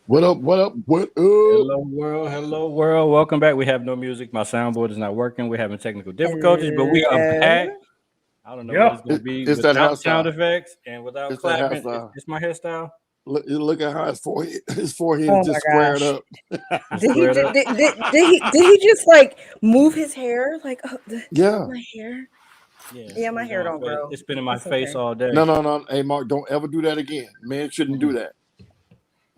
What up? What up? What up? Hello world, hello world. Welcome back. We have no music. My soundboard is not working. We're having technical difficulties, but we are back. Hello. I don't know what it's Yep. going to be It's that without sound hairstyle. effects and without It's that clapping. hairstyle. It's my hairstyle. Look at how his forehead is Oh my just squared gosh. up. It's Did he squared did, up. did he just like move his hair? Like, oh, Yeah. my hair. Yeah, Yeah, my it's in hair my don't face. grow. It's been in my It's face okay. all day. No, no, no. Hey, Mark, don't ever do that again. Man shouldn't do Mm-mm. that.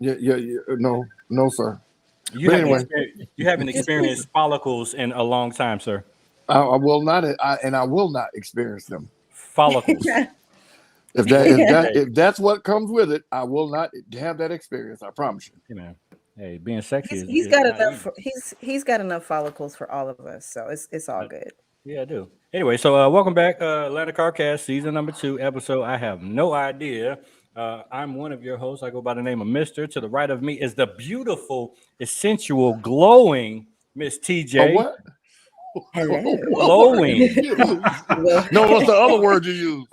Yeah, yeah, yeah. No, no, sir. You But haven't anyway, experienced, you haven't Just please. experienced follicles in a long time, sir. I will not, I will not experience them. Follicles. If Hey, that, if that, hey, if that's what comes with it, I will not have that experience. I promise you. hey, man. Hey, being sexy he's is, he's is got not enough. easy. He's got enough follicles for all of us, so it's all Uh, good. Yeah, I do. Anyway, so welcome back, Atlanta Carcast, season number 2, episode. I have no idea. I'm one of your hosts. I go by the name of Mister. To the right of me is the beautiful, essential, glowing Miss Oh, TJ. what? What Hello. word did you Glowing. use? Well, No, what's the other word you use?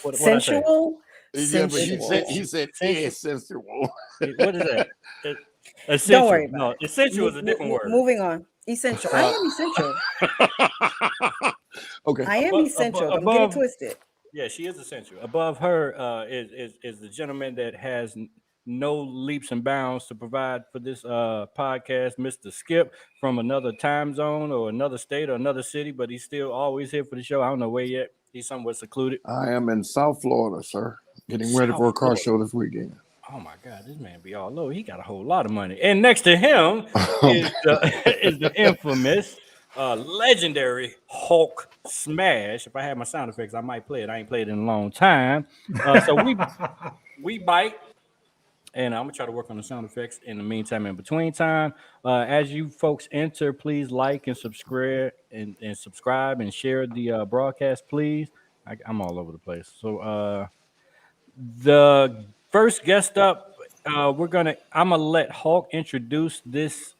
What I say? sensual, Yeah, but he said sensual. he said Essential. essential. What is that? E- Don't worry Essential. about No, it. essential is a different word. Moving on. Essential. I Uh, am essential. okay. I am essential. Don't get it Above, twisted. yeah, she is essential. Above her is the gentleman that has no leaps and bounds to provide for this podcast, Mr. Skip, from another time zone or another state or another city, but he's still always here for the show. I don't know where yet. He's somewhat secluded. I am in South Florida, sir. Getting ready South for a car Florida. show this weekend. Oh my God, this man be all over. He got a whole lot of money. And next to him is the is the infamous, legendary Hulk Smash. If I had my sound effects, I might play it. I ain't played it in a long time. So we bite, and I'm gonna try to work on the sound effects in the meantime. In between time, as you folks enter, please like and subscribe and subscribe and share the broadcast, please. I'm all over the place. So the first guest up, I'm gonna let Hulk introduce this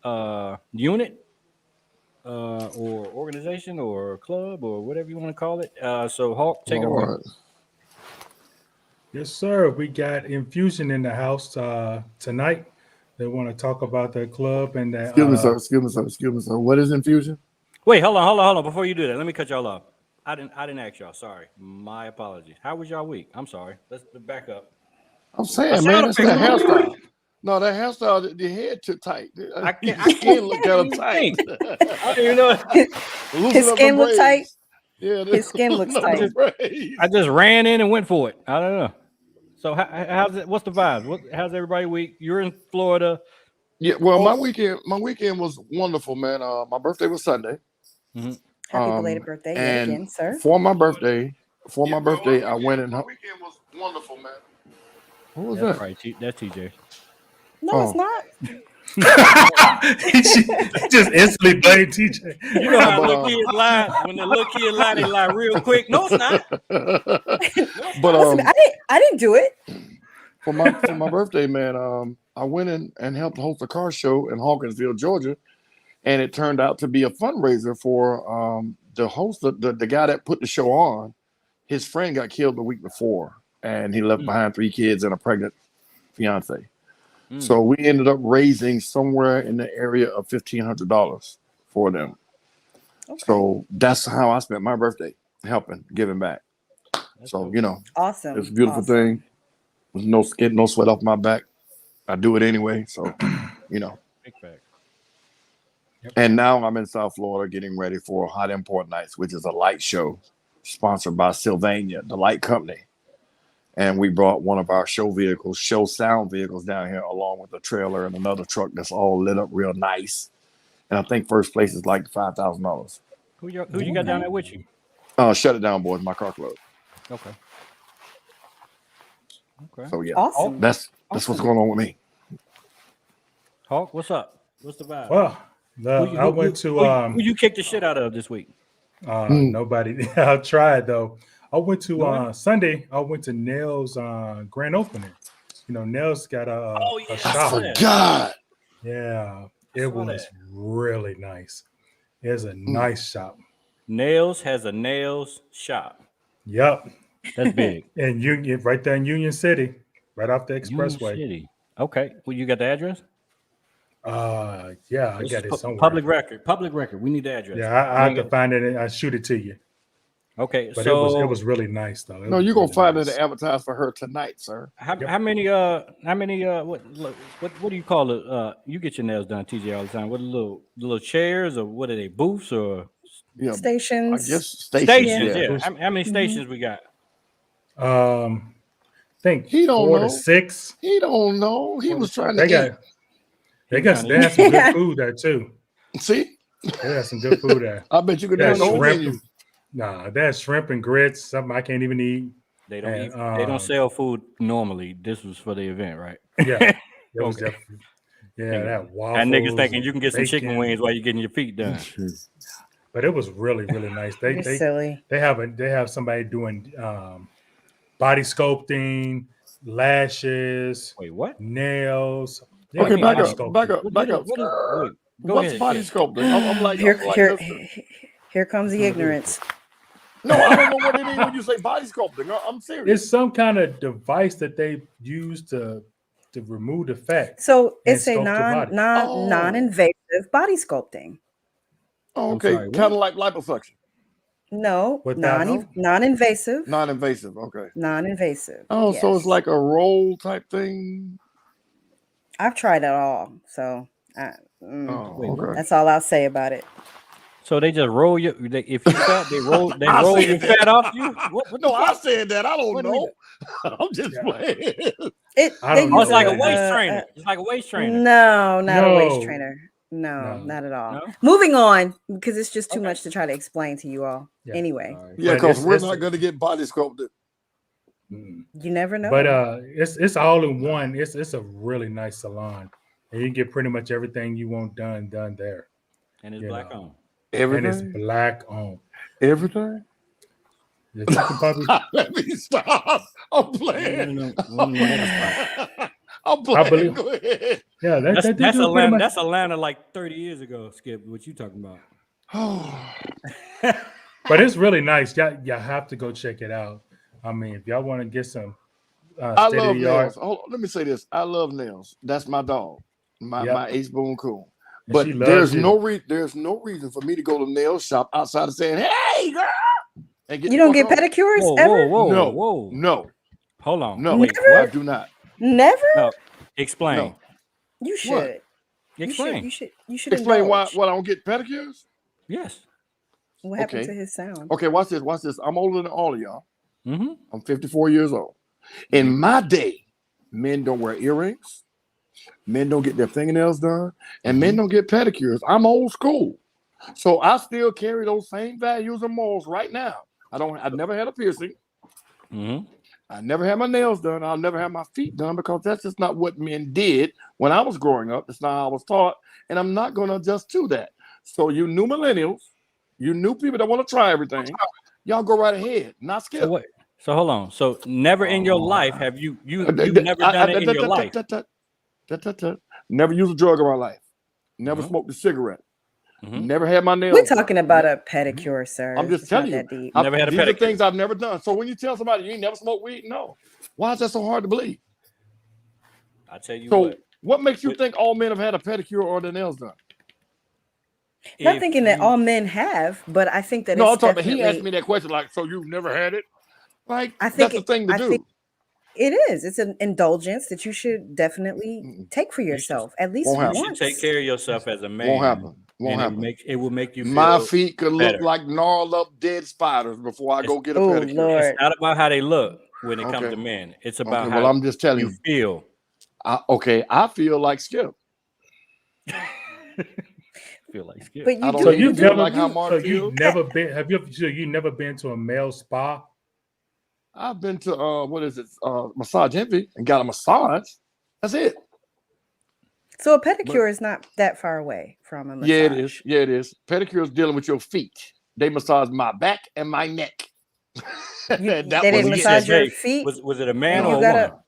unit or organization or club or whatever you want to call it. So Hulk, take it away. Lord. Yes, sir. We got Infusion in the house tonight. They want to talk about their club and their Excuse me, sir. Excuse me, sir. Excuse me, sir. What is infusion? Wait, hold on. Before you do that, let me cut y'all off. I didn't ask y'all. Sorry, my apologies. How was y'all week? I'm sorry. Let's back up. I'm A saying, man, sound that's effect. that hairstyle. No, that hairstyle, the head too tight. I can't. I Your can't. skin look I kind can't of even tight. think. I don't even know. His Loosen up them skin look tight. braids. Yeah, His skin looks loosen up I them tight. just I braids. just ran in and went for it. I don't know. So how's it? What's the vibes? How's everybody week? You're in Florida. Yeah, well, Oh, my weekend was wonderful, man. My birthday was Sunday. hmm Happy belated Um, birthday yet and again, sir. for my birthday, I went and weekend was wonderful, man. What was that's that? probably that's TJ. No, it's Oh, not. he just instantly blamed TJ. You know no, how but little kids lie. When the little kid lie, they lie real quick. No, it's not. No, it's but not. Listen, I didn't do it. for my birthday, man, I went in and helped host a car show in Hawkinsville, Georgia, and it turned out to be a fundraiser for the host, the guy that put the show on. His friend got killed the week before, and he left Mm, behind 3 kids and a pregnant fiance. mm. So we ended up raising somewhere in the area of $1,500 for them. Okay. So that's how I spent my birthday, helping, giving back. That's So dope. it's Awesome. a beautiful Awesome. thing. There's no skin, no sweat off my back. I do it anyway. So you know. Big fact. Yep. And now I'm in South Florida getting ready for Hot Import Nights, which is a light show sponsored by Sylvania, the light company. And we brought one of our show sound vehicles down here along with a trailer and another truck that's all lit up real nice. And I think first place is like $5,000. Who you got down Okay. there with you? Shut it down, boys. My car club. Okay. Okay. So yeah, Hulk. Awesome. that's what's Awesome. going on with me. Hulk. What's up? What's the vibe? Well, Who you I who, went who, to who, you- who you kicked the shit out of this week? Mm. nobody. I tried though. I went to Nobody. Sunday. I went to Nail's grand opening. You know, Nail's got Oh a yeah, I I shop. saw that. forgot. Yeah, I it saw was that. really nice. It's a Mm. nice shop. Nails has a nails shop. Yep, That's big. and Union right there in Union City, right off the Union expressway. City. Okay. Well, you got the address? Yeah, I This got is it somewhere. public record. Public record. We need the address. Yeah, I have to find it and I shoot it to you. Okay. But so it was really nice though. No, you're gonna find it to advertise for her tonight, sir. how many what do you call it? You get your nails done, TJ, all the time. What little chairs or what are they, booths or Yeah, Stations. I guess stations. stations? Yeah. Yeah. How many stations we got? I think He don't 4 know. to 6. He don't know. He was trying to They eat. had some good food there too. See, They had some good food there. I bet you could They do had the whole menu. shrimp. Nah, they had shrimp and grits, something I can't even eat. They don't And, they don't sell food normally. This was for the event, right? Yeah, it was Okay. definitely. Yeah, that waffles. And niggas thinking you can get some chicken bacon. wings while you're getting your feet done. But it was really, really nice. You're silly. They have somebody doing body sculpting, lashes, Wait, what? nails. Yeah, Okay, back body up, sculpting. back up, back up. Wait, go What's ahead. body sculpting? I'm like, Here comes the ignorance. no, I don't know what it is when you say body sculpting. I'm serious. It's some kind of device that they use to remove the fat. So And it's a sculpt your body. non-invasive body sculpting. Oh, I'm okay, sorry, what? kind of like liposuction, No, Without- non-invasive. non-invasive. Okay. Non-invasive. Oh, so it's yes. like a roll type thing. I've tried it all, so Okay. that's all I'll say about it. So they just roll you. If you fat, they roll your fat off you. What No, I said that. I don't What do we know. I'm just playing. I They don't use know. Oh, it's like a Yeah. waist trainer. It's like a waist trainer. No, not a waist No. trainer. No, No. not at all. No? Moving on, because it's just too much to try to explain to you all. Yeah. Anyway, All right. Yeah, But because we're it's- not going to get body sculpted. Mm. you never know. But it's all in one. It's a really nice salon, and you can get pretty much everything you want done there. And it's Yeah. black on. And it's Everything. black on. Everything. You can probably- Let me stop. I'm playing. I'm I playing. believe- Go ahead. yeah, That's do pretty Atlanta. much- That's Atlanta like 30 years ago. Skip, what you talking about? But it's really nice. Y'all have to go check it out. I mean, if y'all want to get some I state of love the art, nails. Hold on, let me say this. I love nails. That's my dog. My Yep. my Ace Boone Cool. and But she there's loves you. there's no reason for me to go to the nail shop outside of saying, "Hey, girl," and you don't the get fuck on. pedicures Whoa, ever? whoa, No. whoa. No, Hold on. no, Wait, Never? I what? do not. Never? No. Explain. No. You should. What? Explain. You should Explain why indulge. I don't get pedicures. Yes. What happened Okay. to his sound? Okay, watch this. Watch this. I'm older than all of y'all. Mm-hmm. I'm 54 years old. In my day, men don't wear earrings. Men don't get their fingernails done, and men don't get pedicures. I'm old school, so I still carry those same values and morals right now. I never had a piercing. Mm-hmm. I never had my nails done. I'll never have my feet done because that's just not what men did when I was growing up. It's not how I was taught, and I'm not going to adjust to that. So you new millennials, you new people that want to try everything, y'all go right ahead. Not skip. So what? So hold on. So never in your life have you never done it in your life. Never used a drug in my life. Never Mhm. smoked a cigarette. Mhm. Never had my nails. We're done. talking about a pedicure, sir. I'm just It's not telling you. that deep. Never had a These are pedicure. things I've never done. So when you tell somebody you ain't never smoked weed, no. Why is that so hard to believe? I tell you So what makes you What- think all men have had a pedicure or their nails done? Not if thinking that you- all men have, but I think that No, I'm it's talking. He definitely, asked me that question like, so you've never had it? Like I think that's the thing to I do. think it is. It's an indulgence that you should definitely take for yourself at least Won't happen. you once. should take care of yourself as a man. Won't happen. Won't and happen. It will make you feel My feet could look better. like gnarled up dead spiders before I go get a Oh pedicure. Lord! It's not about how they look when it comes Okay. to men. It's about Okay, how well, I'm just telling you you. feel. I feel like Skip. Feel like Skip. But you I don't do. So need you've to feel never, like how Mark so you've feels. never been. Have you? So you never been to a male spa? I've been to what is it? Massage Envy and got a massage. That's it. So a pedicure is not that far away from a massage. Yeah, it is. Yeah, it is. Pedicure is dealing with your feet. They massage my back and my neck. They That didn't was it. massage your Hey, feet. Was it a man You or a gotta- woman?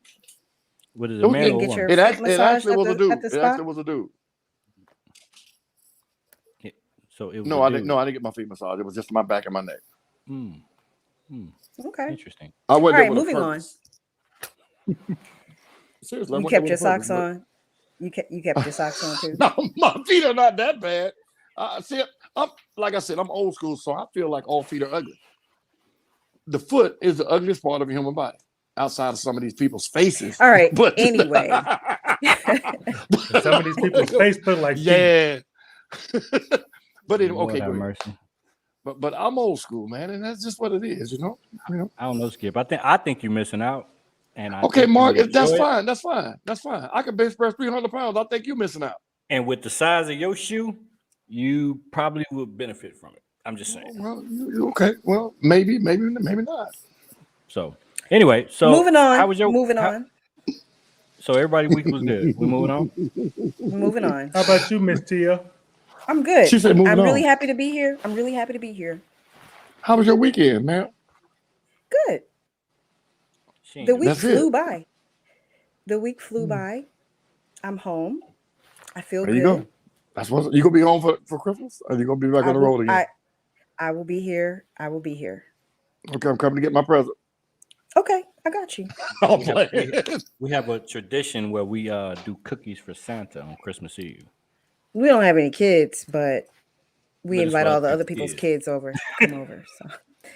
Was it It a was- man you or a get woman? your- It foot actually massage was a at dude. the It spa? actually was a dude. So it was No, a I dude. didn't. No, I didn't get my feet massaged. It was just my back and my neck. Hmm. Okay. Interesting. I went All there right, with a moving on. purpose. Seriously, I You went there kept with your a purpose, socks but- on. You kept your socks on too. No, my feet are not that bad. See, I'm like I said, I'm old school, so I feel like all feet are ugly. The foot is the ugliest part of a human body, outside of some of these people's faces. All right. But Anyway, And some of these people's face look like feet. yeah. But anyway, Lord okay, have go ahead. mercy. But I'm old school, man, and that's just what it is, you know. I don't know, Skip. I think you're missing out. And I Okay, think you Mark, would if that's enjoy it. fine. That's fine. That's fine. I can bench press 300 pounds. I think you're missing out. And with the size of your shoe, you probably would benefit from it. I'm just saying. Well, okay. Well, maybe not. So anyway, so moving on. How was your moving on. So everybody week was good. We moving on. Moving on. How about you, Miss Tia? I'm good. She said moving I'm really on. happy to be here. I'm really happy to be here. How was your weekend, man? Good. She ain't The do week That's flew it. by. The week flew by. I'm home. I feel There good. you go. That's what you gonna be home for Christmas, or you gonna be back on the road again? I will be here. I will be here. Okay, I'm coming to get my present. Okay, I got you. I'm We have- playing. We have a tradition where we do cookies for Santa on Christmas Eve. We don't have any kids, but we But it's invite for all other the other people's people's kids over. Come over. So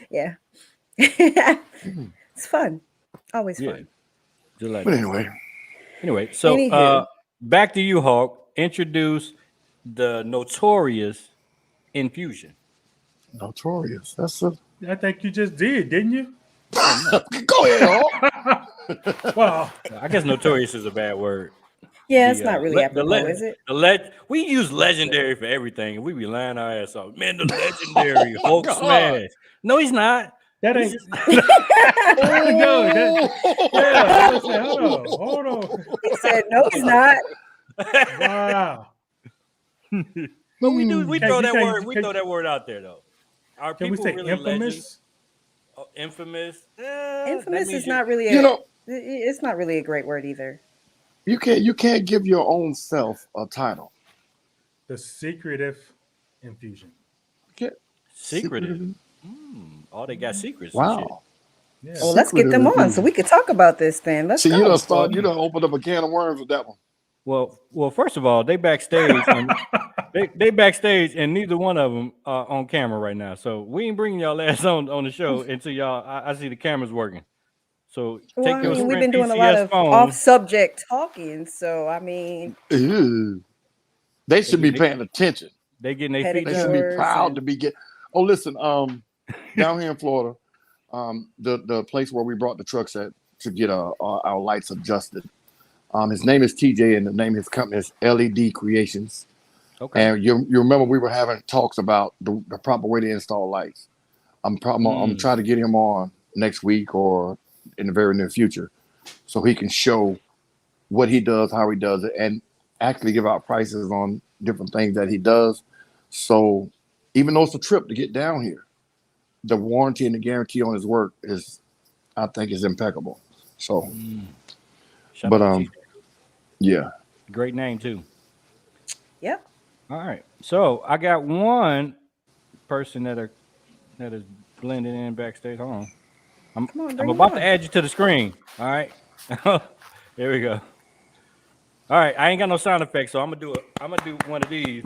yeah. Mm. It's fun. Always Yeah. fun. Just like But that. anyway, So Anywho. back to you, Hawk. Introduce the notorious infusion. notorious. That's a I think you just did, didn't you? go ahead, Hawk. Well, I guess notorious is a bad word. Yeah, The, it's not really apropos, is it? We use legendary for everything, and we be lying our ass off. Man, the legendary Hulk God. smash. No, he's not. that He's ain't. just- No, yeah, I said, hold on. He said, no, he's not. Wow. but we do. We Can throw you- that can you- word. We can- throw that word out there though. Are Can we people say really infamous? legends? Oh, infamous. That Infamous means is not really You know, it's not really a great word either. you can't give your own self a title. The secretive infusion. secretive. Oh, they got secrets. And shit. Wow. Yeah. Well, let's get them on so we could talk about this then. Let's See, go. you done opened up a can of worms with that one. Well. First of all, they backstage, and they backstage, and neither one of them are on camera right now. So we ain't bringing y'all ass on the show until y'all. I see the cameras working. So Well, take I your mean, we've Sprint been doing a lot PCS of phone. off-subject talking, so I mean, Ew. They should be paying attention. They getting their feet They Pedicure. should be Yours proud and- to be getting. Oh, listen, down here in Florida, the place where we brought the trucks at to get our lights adjusted. His name is TJ, and the name of his company is LED Creations. Okay. And you remember we were having talks about the proper way to install lights. I'm trying to get him on next week or in the very near future, so he can show what he does, how he does it, and actually give out prices on different things that he does. So even though it's a trip to get down here, the warranty and the guarantee on his work I think is impeccable. So, Shout but out to TJ. yeah. Great name too. Yep. All right. So I got one person that is blending in backstage. Hold on. Come on, I'm bring about him to on. add you to the screen. All right. Here we go. All right. I ain't got no sound effects, so I'm gonna do one of these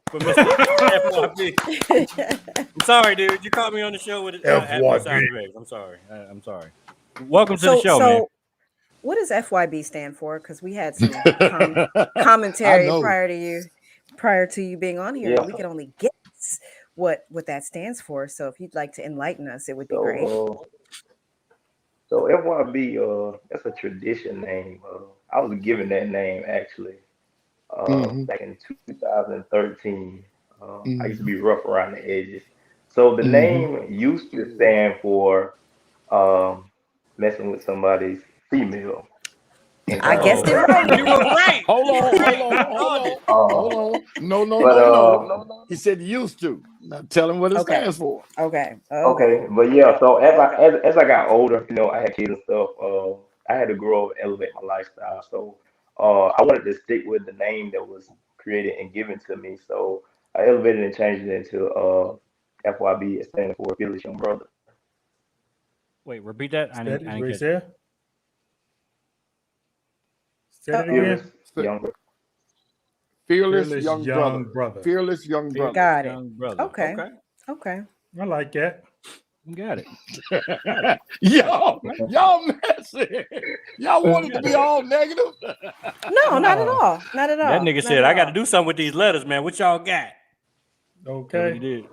for Mr. FYB. I'm sorry, dude. You caught me on the show with having no sound effects. I'm sorry. I'm sorry. Welcome to the show, man. What does FYB stand for? Because we had some commentary I know. prior to you being on here. Yeah. We could only guess what that stands for. So if you'd like to enlighten us, it would be great. So FYB, that's a tradition name. I was given that name actually back in 2013. I used to be rough around the edges. So the name used to stand for messing with somebody's female. And I guessed it right. You were right. Hold on. No. But, He said used to. Now tell him what it Okay. stands for. Okay. Okay, but yeah, so as I got older, I had kids and stuff. I had to grow up, and elevate my lifestyle. So I wanted to stick with the name that was created and given to me. So I elevated and changed it into FYB. It stands for Fearless Young Brother. Wait, repeat that. I That didn't is catch it. there. Say that Fearless again. young. Fearless, Fearless young young brother. brother. Fearless young Fearless brother. Got it. young brother. Okay. Okay. Okay. I like that. You got it. Y'all messy. Y'all want it to be all negative. No, not at No. all. Not at all. That nigga Not said, at I got to all. do something with these letters, man. What y'all got? That's what he Okay. did.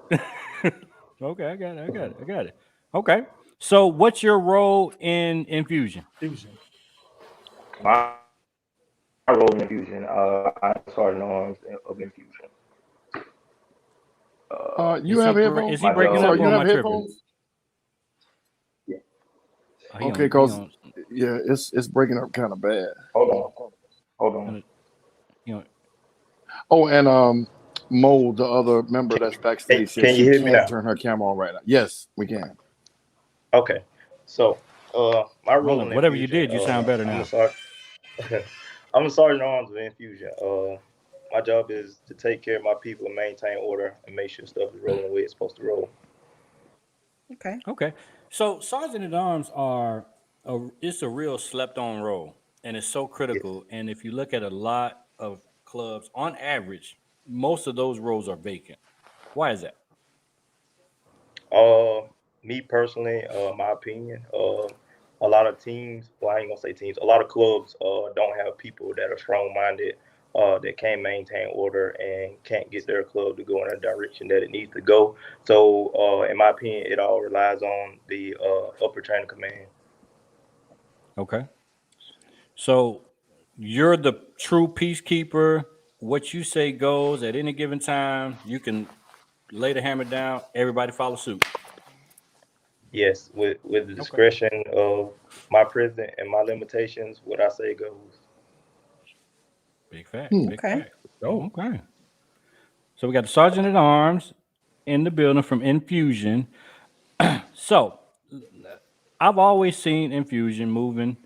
Okay, I got it. Okay. So what's your role in Infusion? Fusion. My role in Infusion, I'm Sergeant Arms of Infusion. You have headphones? Is he My breaking job up Sir, or you am have I tripping? headphones? Oh, he Okay, on, because yeah, it's breaking up kind of bad. Hold on. you know, Oh, and Mo, the other member that's backstage, said Can you she hear me can't now? turn her camera on right now. Yes, we can. Okay. So, my hold role on. in Whatever you Infusion, did, you sound better I'm now. a sergeant. I'm a sergeant arms of Infusion. My job is to take care of my people, maintain order, and make sure stuff is rolling the way it's supposed to roll. Okay. Okay. So Sergeant at Arms it's a real slept on role and it's so Yes. critical. And if you look at a lot of clubs, on average, most of those roles are vacant. Why is that? Uh, Me personally, my opinion, a lot of teams, well, I ain't gonna say teams, a lot of clubs don't have people that are strong minded, that can maintain order and can't get their club to go in a direction that it needs to go. So, in my opinion, it all relies on the upper chain of command. Okay. So you're the true peacekeeper. What you say goes at any given time. You can lay the hammer down, everybody follow suit. Yes, with the Okay. discretion of my president and my limitations, what I say goes. Big facts, Hmm. big Okay. facts. Oh, Okay. So we got the Sergeant at Arms in the building from Infusion. So I've always seen Infusion moving,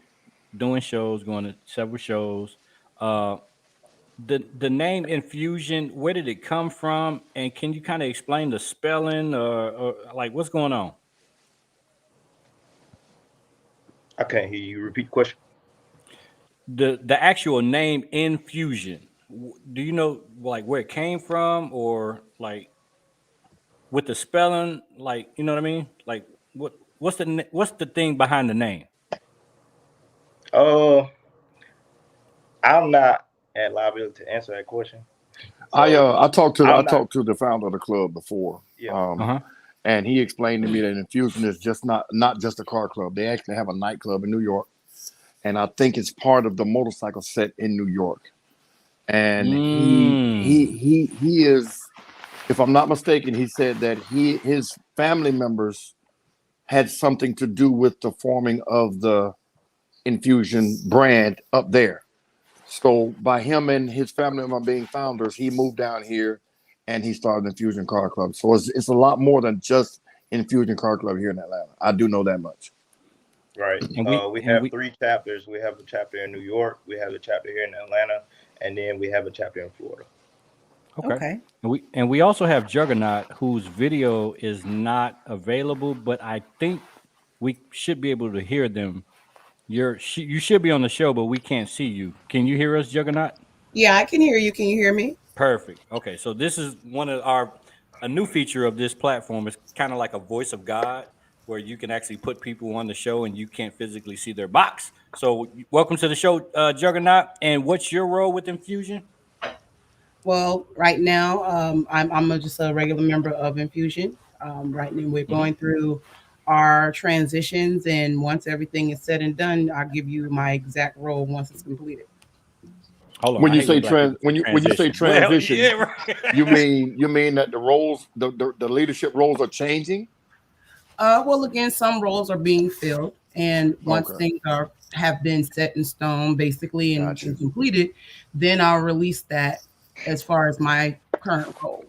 doing shows, going to several shows. Uh, the name Infusion, where did it come from? And can you kind of explain the spelling or like what's going on? I can't hear you. Repeat the question. The actual name Infusion. Do you know like where it came from or like with the spelling? Like you know what I mean? Like what's the thing behind the name? Uh, I'm not at liability to answer that question. I So I I'm not. talked to the founder of the club before, Yeah. Uh huh. and he explained to me that Infusion is just not just a car club. They actually have a nightclub in New York, and I think it's part of the motorcycle set in New York. And he is, if I'm not mistaken, he said that his family members had something to do with the forming of the Infusion brand up there. So by him and his family member being founders, he moved down here and he started Infusion Car Club. So it's a lot more than just Infusion Car Club here in Atlanta. I do know that much. Right. And We have three chapters. We have a chapter in New York. We have a chapter here in Atlanta, and then we have a chapter in Florida. okay. Okay. And we also have Juggernaut, whose video is not available, but I think we should be able to hear them. You should be on the show, but we can't see you. Can you hear us, Juggernaut? Yeah, I can hear you. Can you hear me? Perfect. Okay, so this is one of a new feature of this platform. It's kind of like a voice of God, where you can actually put people on the show and you can't physically see their box. So welcome to the show, Juggernaut. And what's your role with Infusion? Well, right now, just a regular member of Infusion. Right now, we're Mhm. going through our transitions, and once everything is said and done, I'll give you my exact role once it's completed. Hold on, When I you hate when say black people say when you say transition. Well, transition, yeah, right. you mean that the roles the leadership roles are changing? Well, again, some roles are being filled, and once Okay, things have been set in stone, basically, got and you. completed, then I'll release that as far as my current role.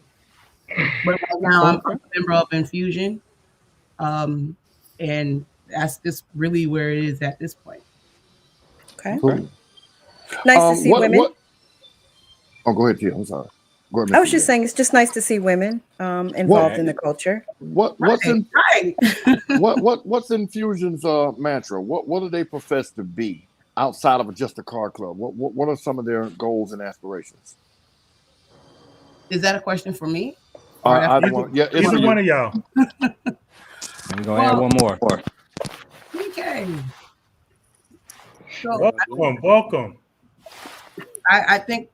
But right now, I'm Okay. a member of Infusion. Um, and that's just really where it is at this point. Okay. Okay. Cool. Nice to see women. What? Oh, go ahead, Tia. I'm sorry. Go ahead, I Miss was just CJ. saying it's just nice to see women What involved in the Exactly. culture. what's Right, in right. what's Infusion's mantra? What do they profess to be? outside of just a car club? What are some of their goals and aspirations? Is that a question for me? Or that's Either one. Yeah, it's for Either one you. of y'all. We're gonna add one more. okay. So Welcome. I think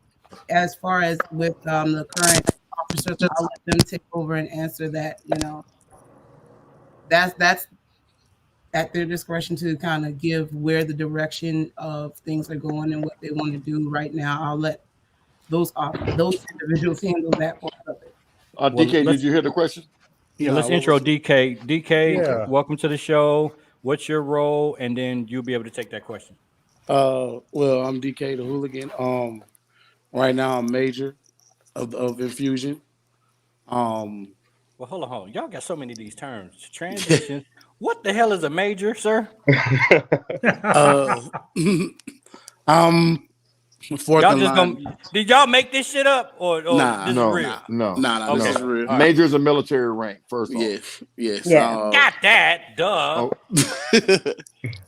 as far as with the current officers, I'll let them take over and answer that. That's at their discretion to kind of give where the direction of things are going and what they want to do right now. I'll let those individuals handle that part of it. DK, did you hear the question? Yeah, let's intro DK. DK, Yeah. welcome to the show. What's your role? And then you'll be able to take that question. Well, I'm DK the hooligan. Right now I'm major of infusion. Well, hold on. Y'all got so many of these terms. Transitions. What the hell is a major, sir? Fourth Y'all in just line. did y'all make this shit up or Nah, this is real? No. This is real. Major is a military rank, first off. Yes. Yeah. Got that, duh.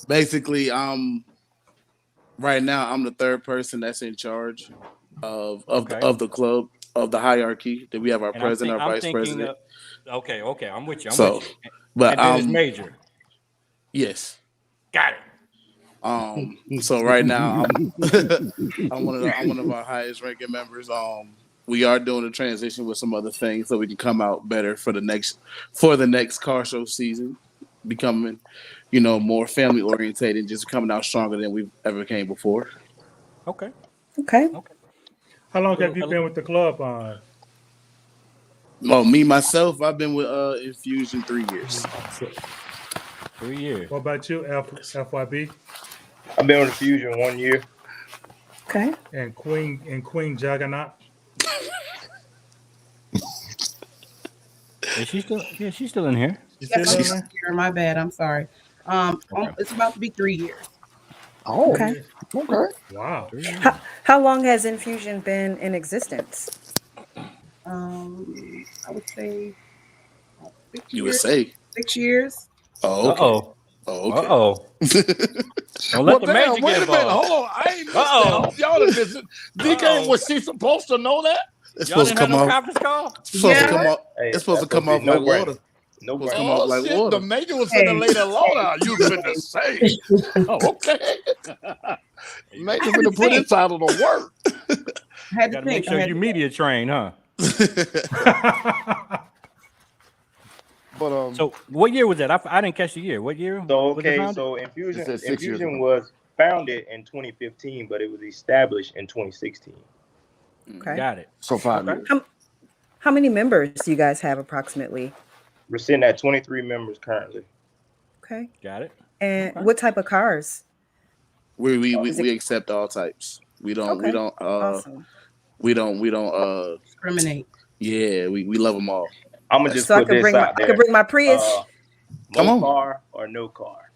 Basically, right now I'm the third person that's in charge of the club, of the hierarchy. Then we have our president, our vice president. Okay, I'm with you. So, but and then it's major. Yes. Got it. So right now I'm one of our highest ranking members. We are doing a transition with some other things so we can come out better for the next car show season, becoming, more family oriented and just coming out stronger than we've ever came before. Okay. How long have you been with the club? Well, me myself, I've been with Infusion 3 years. 3 years. What about you, FYB? I've been with Infusion 1 year. Okay. And Queen Juggernaut. Is she still? Yeah, she's still in here. Yes, I'm here. My bad. I'm sorry. It's about to be 3 years. Oh, Okay. Wow. How long has Infusion been in existence? I would say 6 You years. would say 6 years. Oh, okay. Okay. Don't let the major wait get a minute. involved. Hold on. I ain't missed that. I hope y'all done missed it. DK, was she supposed to know that? It's Y'all supposed to didn't have come no off. conference call? It's supposed to come off. Hey, It's supposed to come off no like brainer. water. No Supposed to brainer. come off like shit, water. the major was finna lay the law down. You was finna say. Okay. Major finna put his title to work. I had to Gotta make think. sure you media trained, huh? But So what year was that? I didn't catch the year. What year? So was it founded? so It Infusion said 6 years ago. was founded in 2015, but it was established in 2016. Okay. Got it. so 5 years. How many members do you guys have approximately? We're sitting at 23 members currently. Okay. Got it. And what type of cars? We accept all types. We don't Awesome. we don't Discriminate. yeah, we love them all. I'm gonna just So I put could this bring out I could there. bring my Prius. Come on. Car or no car.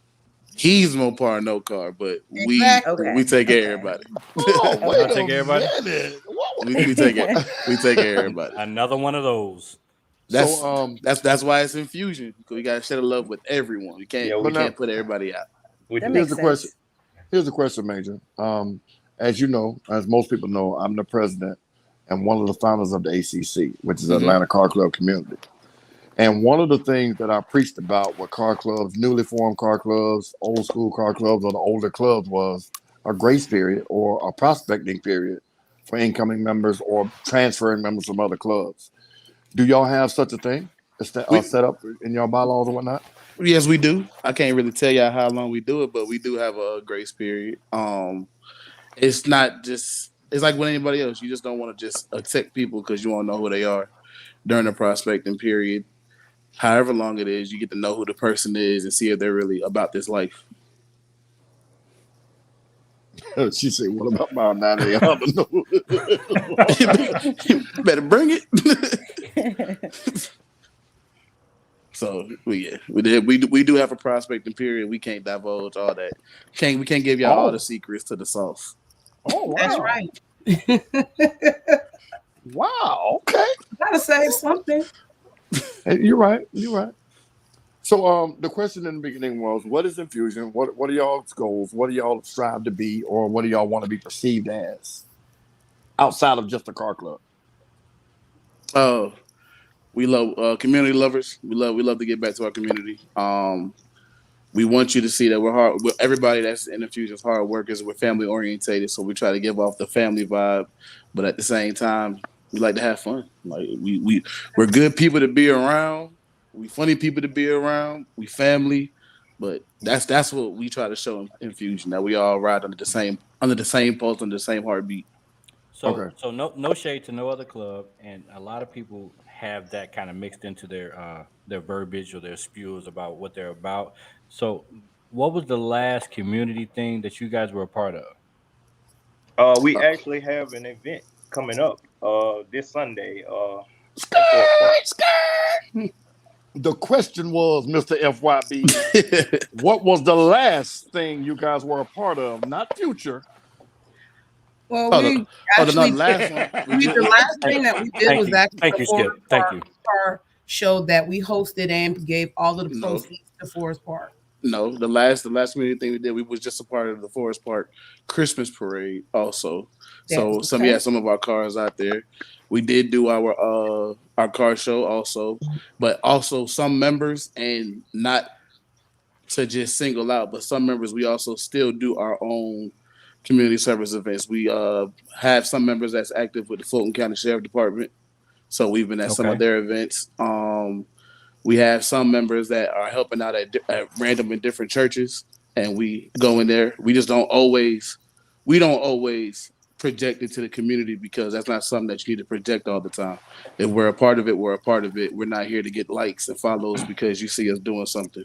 He's Mopar, no car, but Exactly. we take care of everybody. Oh, Y'all wait take a everybody? minute. What was we take care of everybody. Another one of those. That's why it's Infusion. We gotta share the love with everyone. We can't put everybody out. That Here's makes the sense. question. Here's the question, Major. As you know, as most people know, I'm the president and one of the founders of the ACC, which is Atlanta Car Club Community. And one of the things that I preached about with car clubs, newly formed car clubs, old school car clubs, or the older clubs was a grace period or a prospecting period for incoming members or transferring members from other clubs. Do y'all have such a thing set up in your bylaws or whatnot? Yes, we do. I can't really tell y'all how long we do it, but we do have a grace period. It's not just, it's like with anybody else. You just don't want to just accept people because you want to know who they are during the prospecting period. However long it is, you get to know who the person is and see if they're really about this life. She said, what about my 9 a.m.? Better bring it. So we do have a prospecting period. We can't divulge all that. We can't give y'all all the secrets to the sauce. Oh, wow. That's right. Wow. Okay. Gotta save something. Hey, you're right. So the question in the beginning was, what is infusion? What are y'all's goals? What do y'all strive to be, or what do y'all want to be perceived as outside of just a car club? Oh, we love community lovers. We love to get back to our community. We want you to see that we're hard. Everybody that's in the future is hard workers. We're family orientated, so we try to give off the family vibe, but at the same time, we like to have fun. Like we're good people to be around. We funny people to be around. We family, but that's what we try to show in Fusion, that we all ride under the same pulse, under the same heartbeat. So Okay. so no shade to no other club, and a lot of people have that kind of mixed into their verbiage or their spews about what they're about. So what was the last community thing that you guys were a part of? We actually have an event coming up this Sunday in Forest Park. The question was, Mr. FYB, what was the last thing you guys were a part of? Not future. Well, Oh, we no, actually the last one. the last thing that we did Thank was you. actually Thank the you, Forest Skip. Thank Park you. car show that we hosted and gave all of the No, proceeds to Forest Park. no. The last community thing we did, we was just a part of the Forest Park Christmas parade also. That So was Okay. some of our cars out there. We did do our car show also, but also some members, and not to just single out, but some members, we also still do our own community service events. We have some members that's active with the Fulton County Sheriff Department, so we've been at some of Okay. their events. We have some members that are helping out at random in different churches, and we go in there. We don't always project it to the community, because that's not something that you need to project all the time. If we're a part of it, we're a part of it. We're not here to get likes and follows because you see us doing something.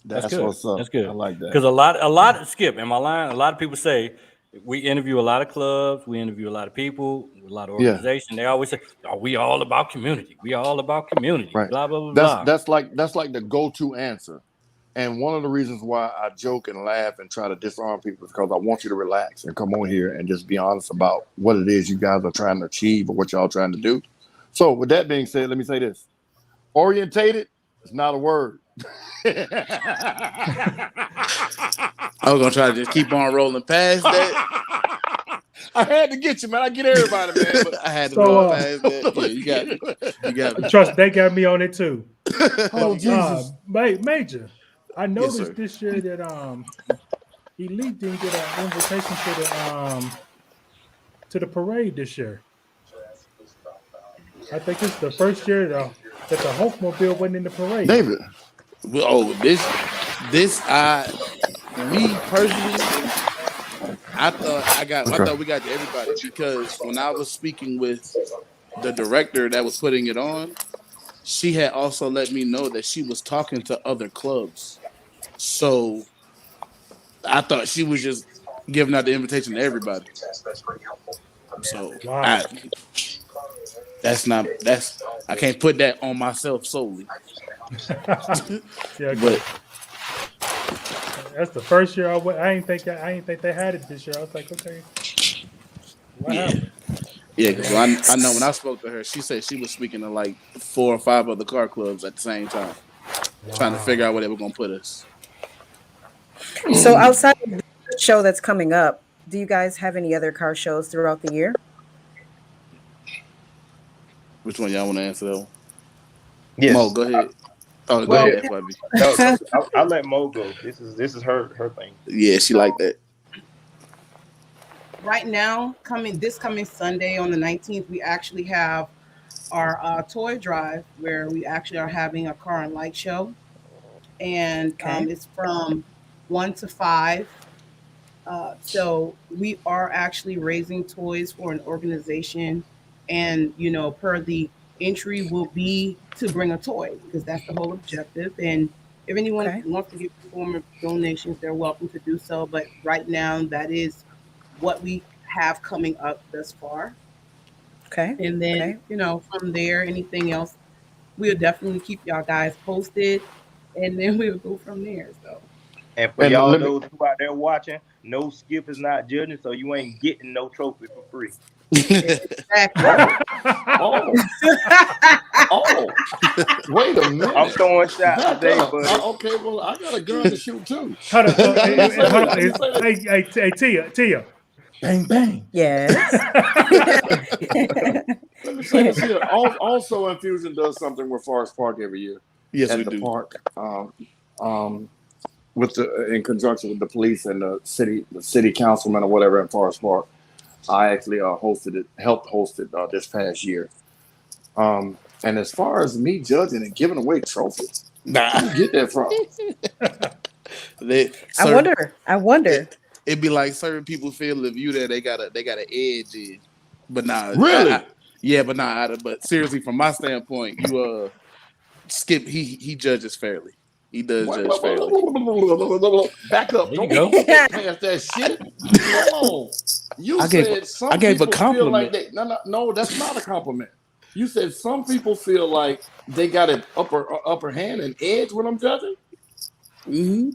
That's That's good. what's up. That's I good. like that. Because a lot. Skip. Am I lying? A lot of people say we interview a lot of clubs, we interview a lot of people, a lot of Yeah. organizations. They always say, "Oh, we all about community. We all about community." Right. Blah blah blah That's blah. that's like that's like the go-to answer. And one of the reasons why I joke and laugh and try to disarm people is because I want you to relax and come on here and just be honest about what it is you guys are trying to achieve or what y'all trying to do. So with that being said, let me say this. Orientated is not a word. I was gonna try to just keep on rolling past that. I had to get you, man. I get everybody, man. But I had to So, roll past that. Yeah, you got me. You got me. trust they got me on it too. oh But Jesus. Major, I Yes, noticed sir. this year that Elite didn't get an invitation to the parade this year. I think it's the first year that the Hulkmobile wasn't in the parade. David. Oh, me personally, I Okay. thought we got to everybody, because when I was speaking with the director that was putting it on, she had also let me know that she was talking to other clubs. So I thought she was just giving out the invitation to everybody. So Wow. I can't put that on myself solely. Yeah, But that's the first year I went. I ain't think they had it this year. I was like, okay, what yeah, happened? yeah, because I know when I spoke to her, she said she was speaking to like 4 or 5 other car clubs at the same time, trying to figure Wow. out where they were gonna put us. So outside of the show that's coming up, do you guys have any other car shows throughout the year? Which one y'all want to answer that one? Mo, Yes. go ahead. Oh, go Go Well, ahead, ahead. FYB. No, I'll let Mo go. This is her thing. Yeah, she like that. right now, this coming Sunday on the 19th, we actually have our toy drive where we actually are having a car and light show, and Okay. it's from 1 to 5. So we are actually raising toys for an organization, and per the entry will be to bring a toy, because that's the whole objective. And if anyone Okay. wants to give form of donations, they're welcome to do so. But right now, that is what we have coming up thus far. Okay. And then, Okay. from there, anything else, we'll definitely keep y'all guys posted, and then we'll go from there. So And for And y'all let me, those who out there watching, no skip is not judging, so you ain't getting no trophy for free. Exactly. oh, oh, wait a I'm minute. throwing shots Back today, up. buddy. Okay, well, I got a gun to shoot too. Hold on, Let me say hold this. on. Let me say this. Hey, Tia, bang bang. Yes. Let me say this here. Also, Infusion does something with Forest Park every year Yes, we at the do. park, with in conjunction with the police and the city councilman or whatever in Forest Park. I actually helped host it this past year. And as far as me judging and giving away trophies, Nah, where you get that from? I wonder. It'd be like certain people feel if you there, they got an edge in. But nah, Really? yeah, but nah. But seriously, from my standpoint, you Skip. He judges fairly. He does judge fairly. Back up. There you Don't go. get past that shit. Hold on. You said some I gave a people feel like compliment. no, that's not a compliment. You said some people feel like they got an upper hand and edge when I'm judging. Mm-hmm.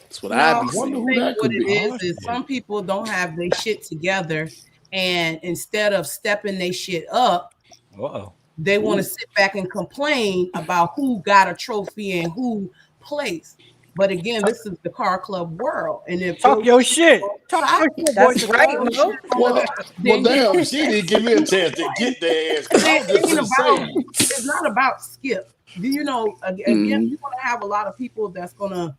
That's what No, I I be Wonder saying. who think that what could it be. is some people don't have their shit together, and instead of stepping their shit up, Uh-oh. they want to sit back and complain about who got a trophy and who placed. But again, this is the car club world, and if Talk your shit. Talk side, your shit, boy. That's right, Mo. Well, then you damn, she didn't give me a chance to get their ass because I was just ain't gonna about. say. It's not about skip. Do you know? Again, Mm-hmm. you're gonna have a lot of people that's gonna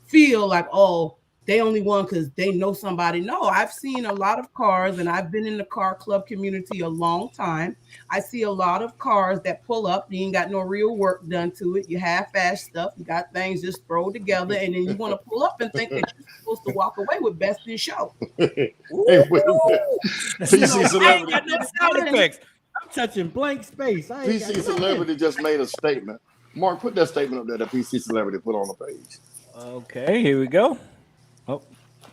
feel like, oh, they only won because they know somebody. No, I've seen a lot of cars, and I've been in the car club community a long time. I see a lot of cars that pull up, you ain't got no real work done to it. You half-ass stuff, you got things just thrown together, and then you want to pull up and think that you're supposed to walk away with best in show. Hey, wait a minute. PC I ain't Celebrity. got no sound effects. I'm touching blank space. I ain't got PC nothing. Celebrity just made a statement. Mark, put that statement up there that PC Celebrity put on the page. Okay, here we go. Oh,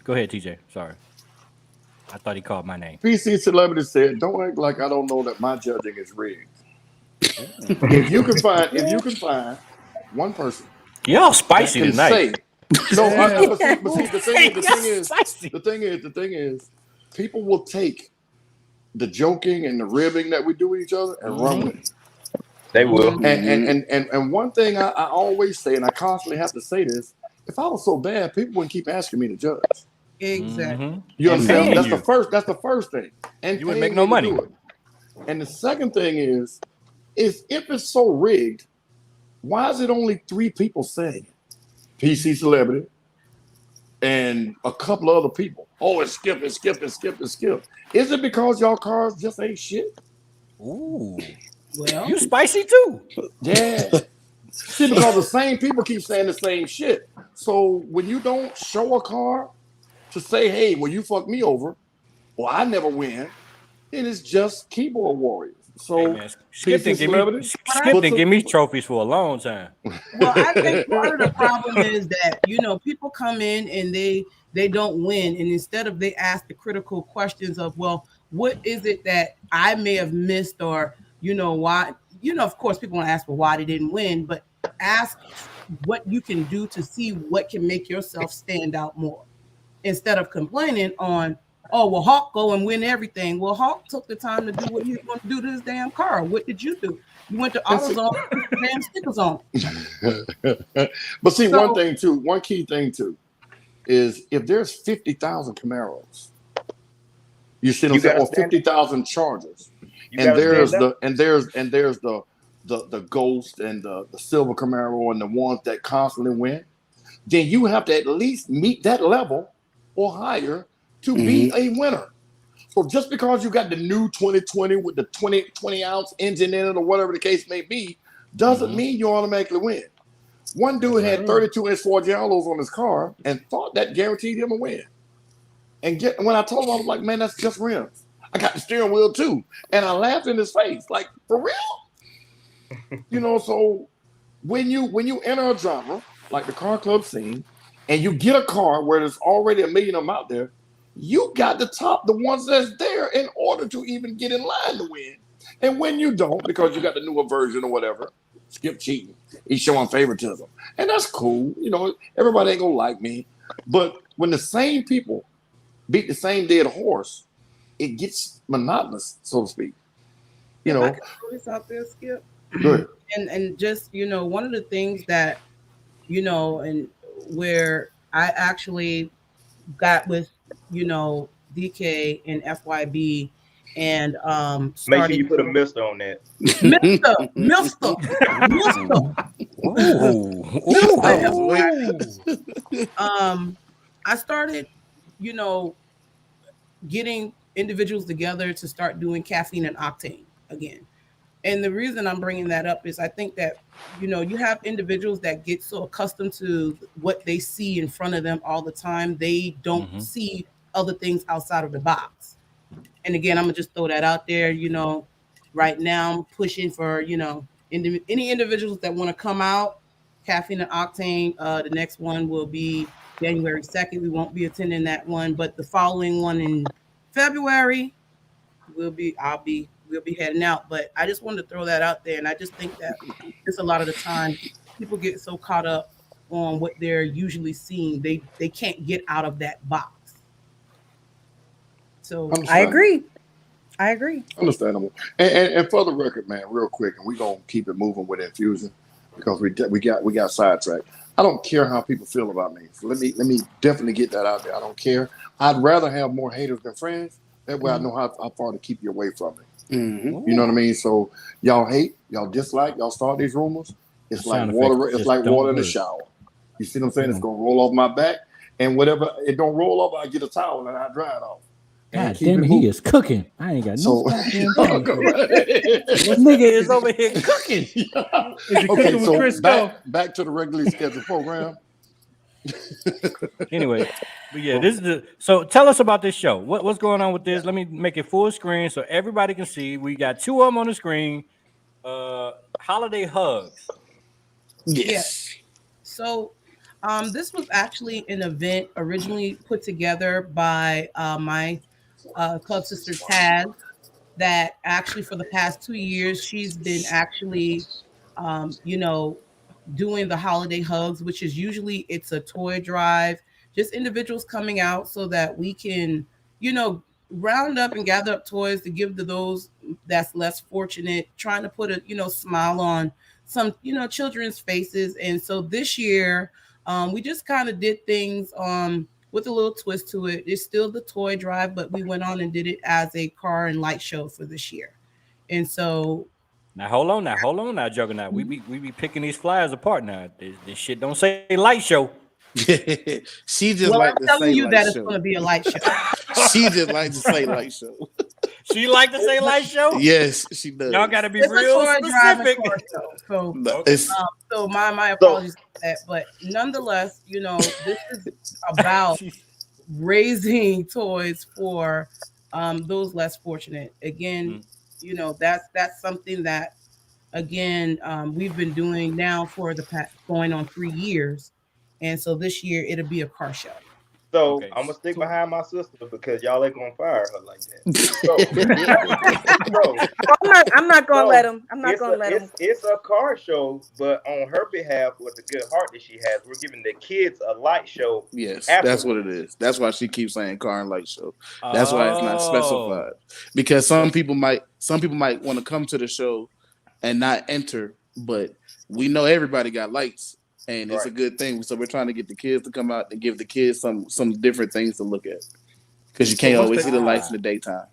go ahead, TJ. Sorry. I thought he called my name. PC Celebrity said, "Don't act like I don't know that my judging is rigged. If you can find one person Y'all that spicy can tonight. say, no, Yeah. but see, Spicy. the thing is, people will take the joking and the ribbing that we do with each other and run with it. They will. And one thing I always say, and I constantly have to say this: if I was so bad, people wouldn't keep asking me to judge. Exactly. Mhm. You And understand? paying That's you. the first thing. And You wouldn't paying make no me to money. do it. And the second thing is if it's so rigged, why is it only 3 people saying it? PC Celebrity and a couple of other people. Oh, it's Skip, it's Skip, it's Skip, it's Skip. Is it because y'all cars just ain't shit? Ooh. Well, You spicy too. Yeah. See, because the same people keep saying the same shit. So when you don't show a car to say, hey, well, you fucked me over, or I never win, it is just keyboard warriors. Hey So man, Skip PC didn't give me Celebrity Skip puts didn't give me trophies for a long time. well, I think part of the problem is that people come in and they don't win, and instead of they ask the critical questions of, well, what is it that I may have missed, or why? Of course, people want to ask, well, why they didn't win, but ask what you can do to see what can make yourself stand out more, instead of complaining on, oh, well, Hawk go and win everything. Well, Hawk took the time to do what he was going to do to his damn car. What did you do? You went to AutoZone and put damn stickers on it. But see, So- one key thing too, is if there's 50,000 Camaros, you see what I'm saying, or 50,000 Chargers, and there's the Ghost and the Silver Camaro and the ones that constantly win, then you have to at least meet that level or higher to be a winner. So just because you got the new 2020 with the 20 ounce engine in it or whatever the case may be, doesn't mean you automatically win. One dude had 32-inch Forgialos on his car and thought that guaranteed him a win. And when I told him, I was like, man, that's just rims. I got the steering wheel too. And I laughed in his face, like, for real? So when you enter a genre like the car club scene and you get a car where there's already a million of them out there, you got to top the ones that's there in order to even get in line to win. And when you don't, because you got the newer version or whatever, Skip cheating. He's showing favoritism. And that's cool. You know, everybody ain't gonna like me. But when the same people beat the same dead horse, it gets monotonous, so to speak. You If I know, could throw this out there, Skip. good. And just, one of the things that, and where I actually got with, DK and FYB and Make sure started you put a mister on that. Mister. I started, you know, getting individuals together to start doing caffeine and octane again. And the reason I'm bringing that up is I think that, you have individuals that get so accustomed to what they see in front of them all the time, they don't see other things outside of the box. And again, I'm gonna just throw that out there. Right now I'm pushing for, any individuals that want to come out, caffeine and octane. The next one will be January 2nd. We won't be attending that one, but the following one in February, we'll be heading out. But I just wanted to throw that out there. And I just think that just a lot of the time people get so caught up on what they're usually seeing, they can't get out of that box. So I agree. Understandable. And for the record, man, real quick, and we're gonna keep it moving with infusion because we got sidetracked. I don't care how people feel about me. So let me definitely get that out there. I don't care. I'd rather have more haters than friends. That way I know how far to keep you away from it. You know what I mean? So y'all hate, y'all dislike, y'all start these rumors. It's like water. It's like water in the shower. You see what I'm saying? It's gonna roll off my back, and whatever it don't roll off, I get a towel and I dry it off. God damn it, he is cooking. I ain't got no goddamn problem. This nigga is over here cooking. Okay, so back to the regularly scheduled program. Anyway, but yeah, this is so tell us about this show. What's going on with this? Let me make it full screen so everybody can see. We got two of them on the screen. Holiday hugs. Yes. So this was actually an event originally put together by my club sister Taz, that actually for the past 2 years she's been actually doing the holiday hugs, which is usually it's a toy drive, just individuals coming out so that we can round up and gather up toys to give to those that's less fortunate, trying to put a smile on some children's faces. And so this year we just kind of did things with a little twist to it. It's still the toy drive, but we went on and did it as a car and light show for this year. And so now hold on now, Juggernaut. We be picking these flyers apart now. This shit don't say light show. She just like to say light that show. It's going to be a light show. She just like to say light show. She like to say light show? Yes, she does. Y'all got to be real specific. So my apologies for that, but nonetheless, this is about raising toys for those less fortunate. Again, that's something that again we've been doing now for the past going on 3 years, and so this year it'll be a car show. So I'm gonna stick behind my sister because y'all ain't gonna fire her like that. I'm not gonna let him. I'm not gonna let him. It's a car show, but on her behalf, with the good heart that she has, we're giving the kids a light show. Yes, that's what it is. That's why she keeps saying car and light show. That's why it's not specified, because some people might want to come to the show and not enter, but we know everybody got lights. And it's a good thing. So we're trying to get the kids to come out and give the kids some different things to look at, because you can't always see the lights in the daytime.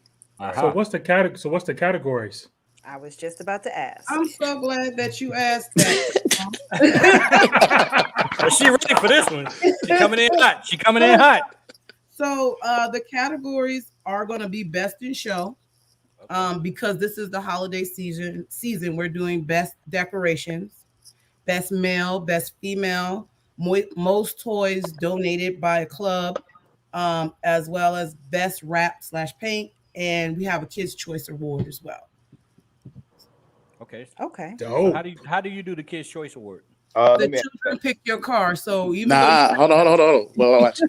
So what's the categories? I was just about to ask. I'm so glad that you asked that. She ready for this one. She coming in hot. So the categories are going to be best in show, because this is the holiday season. We're doing best decorations, best male, best female, most toys donated by a club, as well as best wrap/paint, and we have a Kids' Choice Award as well. Okay. So how do you do the Kids' Choice Award? The children pick your car. So even hold on. Well, watch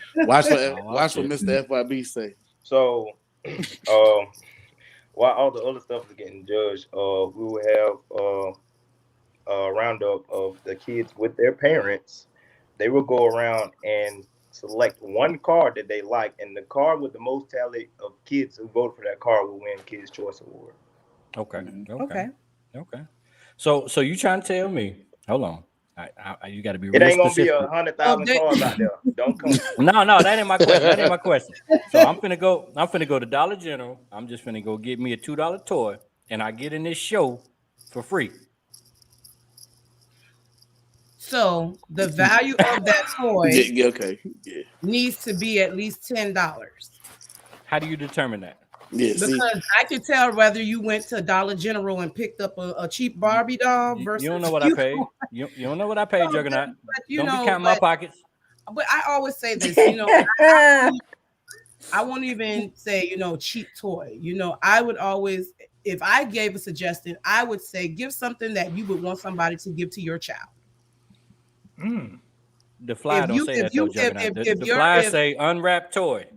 what Mr. FYB say. So, while all the other stuff is getting judged, we will have roundup of the kids with their parents. They will go around and select one card that they like, and the card with the most tally of kids who vote for that card will win Kids Choice Award. Okay. Okay. Okay. Okay. So you trying to tell me? Hold on. You got to be It real ain't gonna be specific. 100,000 cards out there. Don't come. No, that ain't my question. That ain't my question. So I'm finna go to Dollar General. I'm just finna go get me a $2 toy, and I get in this show for free. So the value of that toy Yeah, okay. Yeah. needs to be at least $10. How do you determine that? Yeah. See, Because I can tell whether you went to Dollar General and picked up a cheap Barbie doll versus You don't know what I paid. You don't know what I paid, Juggernaut. But, you Don't know, be counting my pockets. But I always say this, I won't even say, cheap toy. I would always, if I gave a suggestion, I would say give something that you would want somebody to give to your child. The flyer don't say that though, Juggernaut. The flyer say unwrapped toy.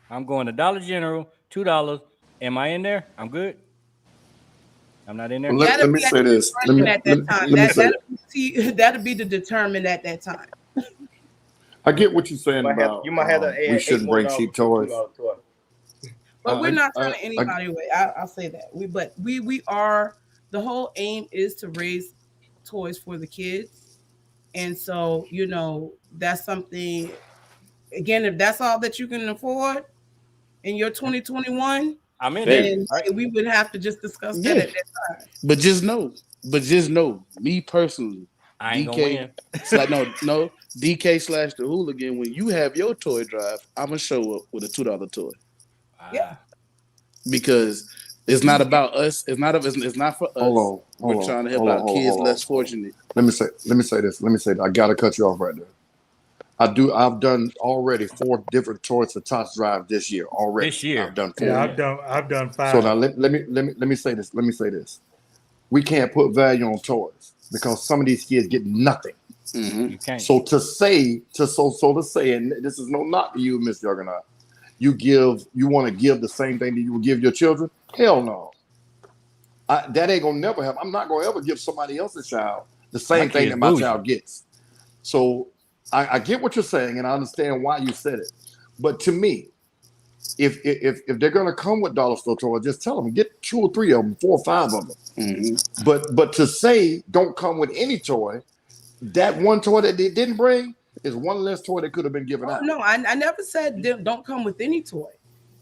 I'm going to Dollar General, $2. Am I in there? I'm good. I'm not in there. Well, let me say this. That'll be to determine at that time. I get what you're saying about you might have to we shouldn't bring cheap toys. But we're not turning anybody away. I'll say that. We are, the whole aim is to raise toys for the kids. And so, that's something, again, if that's all that you can afford in your 2021, I'm in then there. we would have to just discuss that at that time. But just know, me personally, I ain't gonna win. no, DK / the hooligan, when you have your toy drive, I'm gonna show up with a $2 toy. Yeah. Because it's not about us. It's not for us. Hold We're on, trying to help out kids less fortunate. Let me say this. I gotta cut you off right there. I've done already 4 different Toys for Tots drive this year already. I've done 4. Yeah, I've done 5. So now let me say this. We can't put value on toys because some of these kids get nothing. Mm-hmm. You can't. So to say, and this is no knock to you, Miss Juggernaut. You want to give the same thing that you would give your children? Hell no. That ain't gonna never happen. I'm not gonna ever give somebody else's child the same thing that my child gets. So I get what you're saying, and I understand why you said it. But to me, if they're gonna come with dollar store toys, just tell them get 2 or 3 of them, 4 or 5 of them. Mm-hmm. But to say don't come with any toy, that one toy that they didn't bring is one less toy that could have been given out. No, I never said don't come with any toy.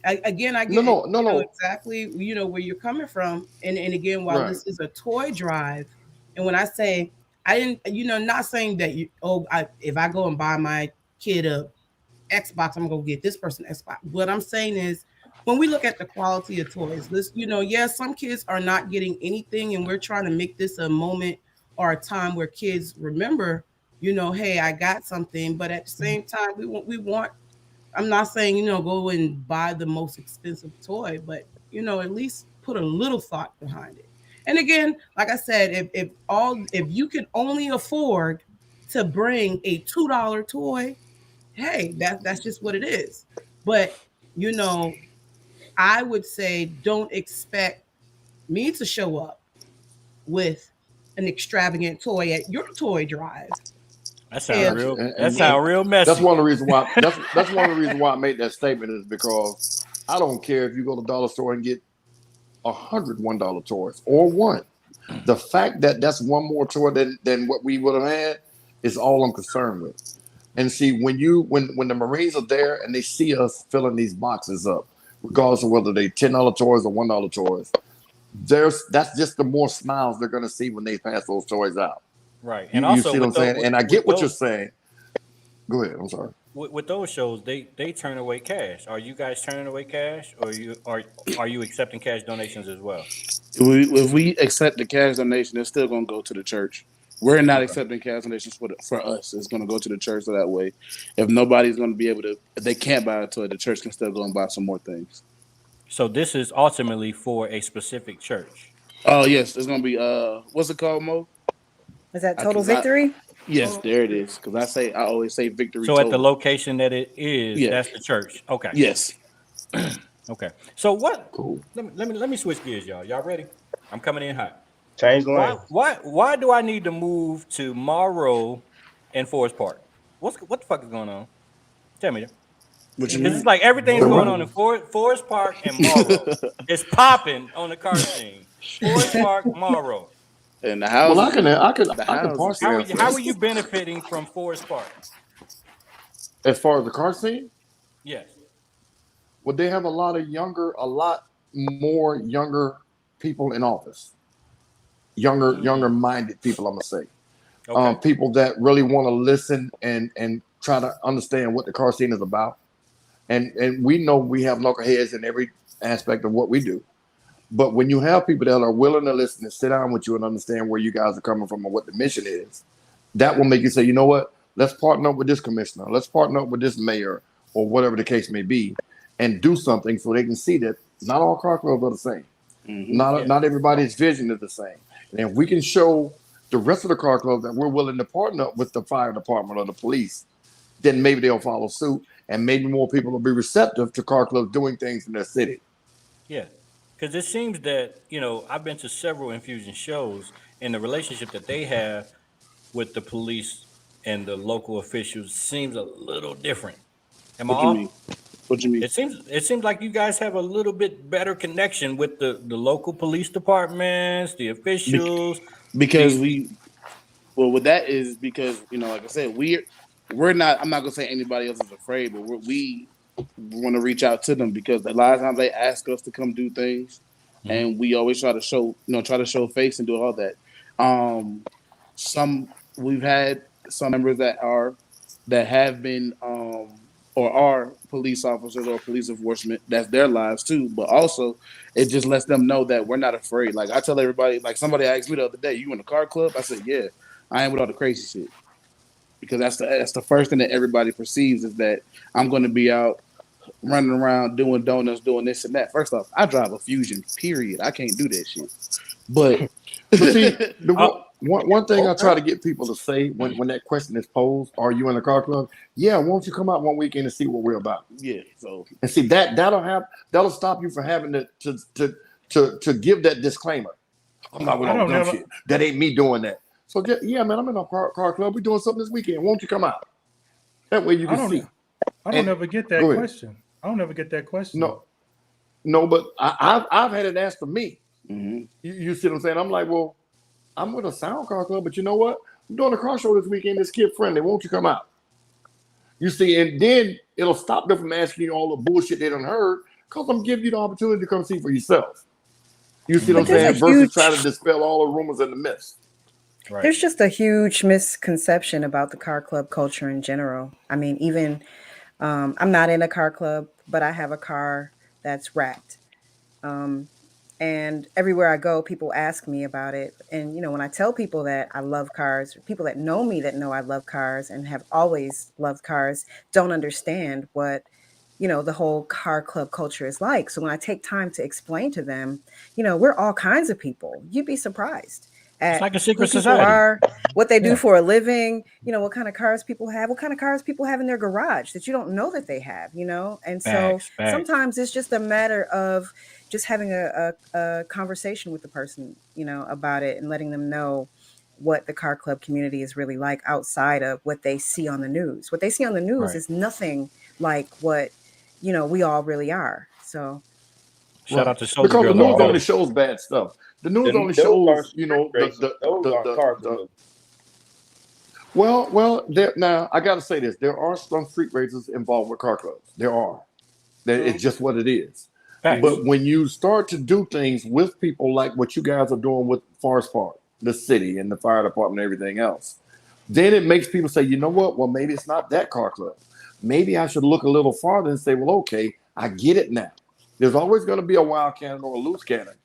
I get no. Exactly where you're coming from, and again, while this is a toy drive, and when I say I didn't, not saying that if I go and buy my kid a Xbox, I'm gonna get this person Xbox. What I'm saying is, when we look at the quality of toys, some kids are not getting anything, and we're trying to make this a moment or a time where kids remember, hey, I got something. But at the same time, we want. I'm not saying go and buy the most expensive toy, but at least put a little thought behind it. And again, like I said, if you can only afford to bring a $2 toy, hey, that's just what it is. But I would say don't expect me to show up with an extravagant toy at your toy drive. That sounds real. That sounds real messy. That's one of the reasons why. That's one of the reasons why I made that statement is because I don't care if you go to the dollar store and get 100 $1 toys or one. The fact that that's one more toy than what we would have had is all I'm concerned with. And see, when the Marines are there and they see us filling these boxes up, regardless of whether they $10 toys or $1 toys, that's just the more smiles they're going to see when they pass those toys out. Right. And you see what I'm saying? And I get what you're saying. Go ahead. I'm sorry. With those shows, they turn away cash. Are you guys turning away cash, or are you accepting cash donations as well? If we accept the cash donation, it's still going to go to the church. We're not accepting cash donations for us. It's going to go to the church so that way. If nobody's going to be able to, if they can't buy a toy, the church can still go and buy some more things. So this is ultimately for a specific church. Oh yes, it's going to be what's it called, Mo? Is that Total Victory? Yes, there it is. Because I always say Victory. So at the location that it is, that's the church. Okay. Yes. Okay. So what? Cool. Let me switch gears, y'all. Y'all ready? I'm coming in hot. Change the lane. Why do I need to move to Morrow and Forest Park? What the fuck is going on? Tell me. What you Because it's mean? like everything's The going re- on in Forest Park and Morrow. It's popping on the car scene. Forest Park, Morrow. And the well, houses, I can partially answer How are that. you benefiting from Forest Park? As far as the car scene, Yes. well, they have a lot more younger people in office, younger minded people. I'm gonna say, Okay. people that really want to listen and try to understand what the car scene is about. And we know we have knuckleheads in every aspect of what we do. But when you have people that are willing to listen and sit down with you and understand where you guys are coming from and what the mission is, that will make you say, you know what? Let's partner up with this commissioner. Let's partner up with this mayor or whatever the case may be, and do something so they can see that not all car clubs are the same. Yeah. Not everybody's vision is the same. And if we can show the rest of the car clubs that we're willing to partner up with the fire department or the police, then maybe they'll follow suit, and maybe more people will be receptive to car clubs doing things in their city. Yeah. Because it seems that, I've been to several infusion shows, and the relationship that they have with the police and the local officials seems a little different. Am I what you off? mean? What you mean? It seems like you guys have a little bit better connection with the local police departments, the Be- officials, because the well, what that is because like I said, we're not. I'm not gonna say anybody else is afraid, but we want to reach out to them because a lot of times they ask us to come do things, and we always try to show face and do all that. Some we've had some members that have been or are police officers or police enforcement. That's their lives too, but also it just lets them know that we're not afraid. Like I tell everybody, like somebody asked me the other day, "You in the car club?" I said, "Yeah." I ain't with all the crazy shit because that's the first thing that everybody perceives is that I'm going to be out running around doing donuts, doing this and that. First off, I drive a Fusion. Period. I can't do that shit. But But see, the one thing I try okay. to get people to say when that question is posed, are you in a car club? Yeah, won't you come out one weekend and see what we're about? yeah, so And see that'll stop you from having to give that disclaimer. I'm not with I all the don't dumb ever, shit. That ain't me doing that. So yeah, man, I'm in a car club. We're doing something this weekend. Won't you come out? That way you I can don't, see. I don't And ever get that go ahead. question. I don't ever get that question. No, but I've had it asked of me. mm-hmm. You see what I'm saying? I'm like, well, I'm with a sound car club, but you know what? I'm doing a car show this weekend. It's kid friendly. Won't you come out? You see, and then it'll stop them from asking you all the bullshit they done heard because I'm giving you the opportunity to come see for yourself. You see what I'm But there's a saying? Versus trying to huge, dispel all the rumors and the myths. Right. there's just a huge misconception about the car club culture in general. I mean, even I'm not in a car club, but I have a car that's wrapped. Um, and everywhere I go, people ask me about it. And when I tell people that I love cars, people that know me that know I love cars and have always loved cars don't understand what the whole car club culture is like. So when I take time to explain to them, we're all kinds of people. You'd be surprised It's at like a who secret people society. are, what they do Yeah. for a living, what kind of cars people have, what kind of cars people have in their garage that you don't know that they have, And so Facts. sometimes it's just a matter of just having a conversation with the person, about it and letting them know what the car club community is really like outside of what they see on the news. What they see on the news Right. is nothing like what we all really are. So Shout Right. out to Soldier Because the Girl on the news only building. shows bad stuff. The news only Those aren't shows, street races. Those aren't car clubs. now I got to say this: there are some street races involved with car clubs. There are. It's just what it is. Facts. But when you start to do things with people like what you guys are doing with Forest Park, the city, and the fire department, and everything else, then it makes people say, you know what? Well, maybe it's not that car club. Maybe I should look a little farther and say, well, okay, I get it now. There's always going to be a wild cannon or a loose cannon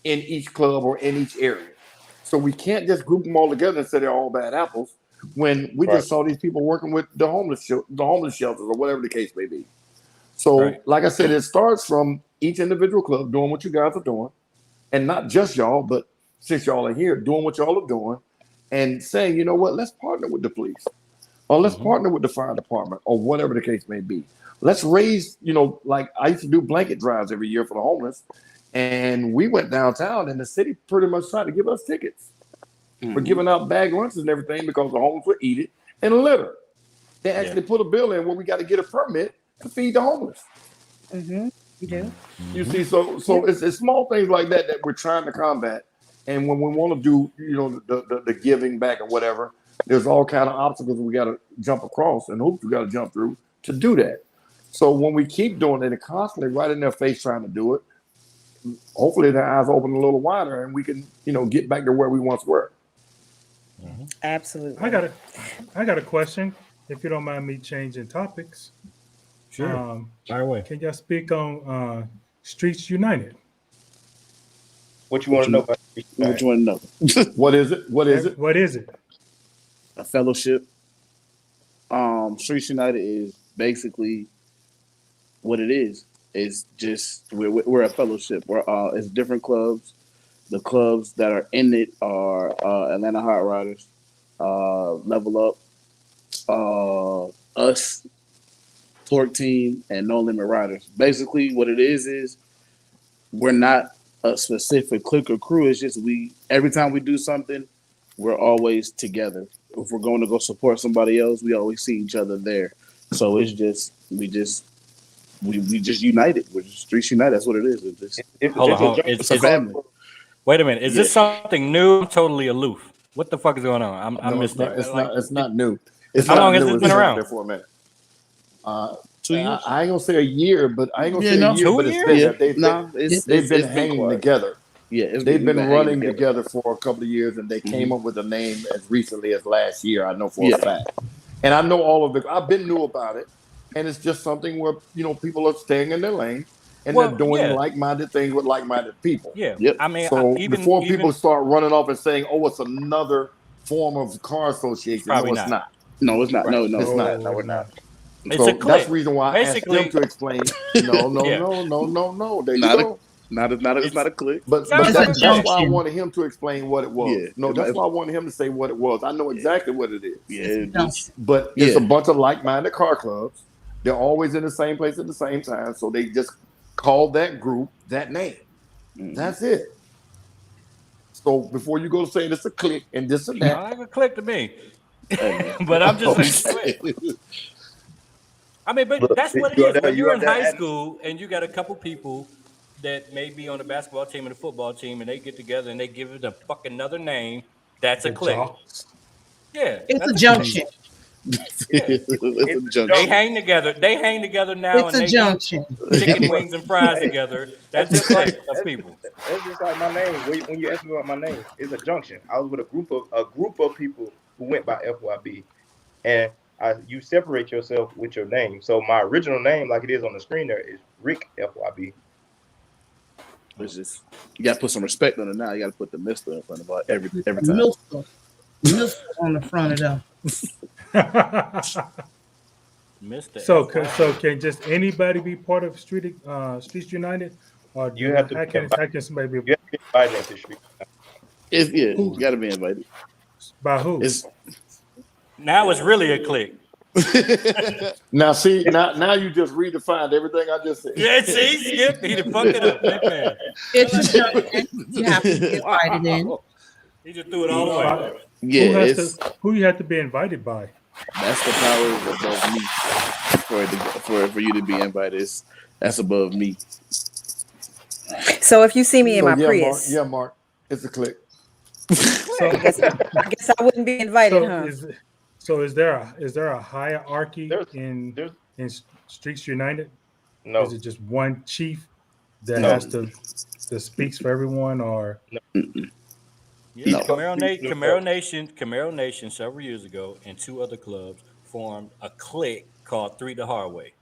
in each club or in each area. So we can't just group them all together and say they're all bad apples when we Right. just saw these people working with the homeless shelters or whatever the case may be. So, Right. like I said, it starts from each individual club doing what you guys are doing, and not just y'all, but since y'all are here, doing what y'all are doing, and saying, you know what, let's partner with the police, or let's partner with the fire department, or whatever the case may be. Let's raise, like I used to do blanket drives every year for the homeless, And we went downtown, and the city pretty much tried to give us tickets for giving out bag lunches and everything because the homeless would eat it and litter. They actually put a bill in where we got to get a permit to feed the homeless. You do. You see, so it's small things like that that we're trying to combat. And when we want to do, the giving back or whatever, there's all kind of obstacles we got to jump across and hoops we got to jump through to do that. So when we keep doing it and constantly right in their face trying to do it, hopefully their eyes open a little wider and we can, get back to where we once were. Absolutely. I got a question. If you don't mind me changing topics. Sure. Fire away. Can y'all speak on Streets United? What you want to know about What you want to know? What is it? What is it? What is it? A fellowship. Streets United is basically what it is. It's just we're a fellowship. It's different clubs. The clubs that are in it are Atlanta Hot Riders, Level Up, us, Torque Team, and No Limit Riders. Basically, what it is we're not a specific clique or crew. It's just every time we do something, we're always together. If we're going to go support somebody else, we always see each other there. So it's just we just united. We're just Streets United. That's what it is. Hold on. It's a family. Wait a minute. Is this something new? I'm totally aloof. What the fuck is going on? I missed that. It's not new. How long has this been around? There for a minute. 2 years. I ain't gonna say a year, but I ain't gonna say a year. 2 But years? they've been hanging together. Yeah, they've been running together for a couple of years, and they came up with a name as recently as last year. I know for a fact, and I know all of it. I've been new about it, and it's just something where people are staying in their lane and they're doing like-minded things with like-minded people. Yeah, Yep. I mean, So even before people start running off and saying, "Oh, it's another form of car association," Probably no, it's not. No, it's not. Right. No, It's not. No, we're not. It's So a clique. that's the reason why Basically- I asked them to explain. No. There you go. It's not a clique. But Sounds that's like why I wanted him to explain what it was. Yeah. No, that's why I wanted him to say what it was. I know exactly what it is. Yeah, But it's a bunch of like-minded car clubs. They're always in the same place at the same time. So they just call that group that name. That's it. So before you go saying it's a clique and this and that. Sound like a clique to me. But I'm just saying. I mean, but that's what it is. When you're in high school and you got a couple people that may be on the basketball team and the football team, and they get together and they give it a fucking another name, that's a clique. Yeah, It's a junction. It's a junction. They hang together. They hang together now. It's and a they junction. eat chicken wings and fries together. That's a clique of people. That's just like my name. When you ask me about my name, it's a junction. I was with a group of people who went by FYB, and you separate yourself with your name. So my original name, like it is on the screen there, is Rick FYB. It's just you got to put some respect on it now. You got to put the Mister in front of it every time. Mister on the front of them. So can just anybody be part of Streets United, or You have to how can somebody be You have to get invited into street. You got to be invited. by who? Now it's really a clique. Now see, now you just redefined everything I just said. Yeah, see, Skip, he done fucked it up. Big man. It's a junction. You have to get invited in. He just threw it all away. Yeah, Who you have to be invited by? that's the power above me. For you to be invited, that's above me. So if you see me in my Prius, Mark, it's a clique. So, I guess I wouldn't be invited, huh? So is there a hierarchy There's- in Streets United? No, Is it just one chief that No. has that speaks for everyone, or Yeah, No. Camaro Nation several years ago and two other clubs formed a clique called Three the Hard Way.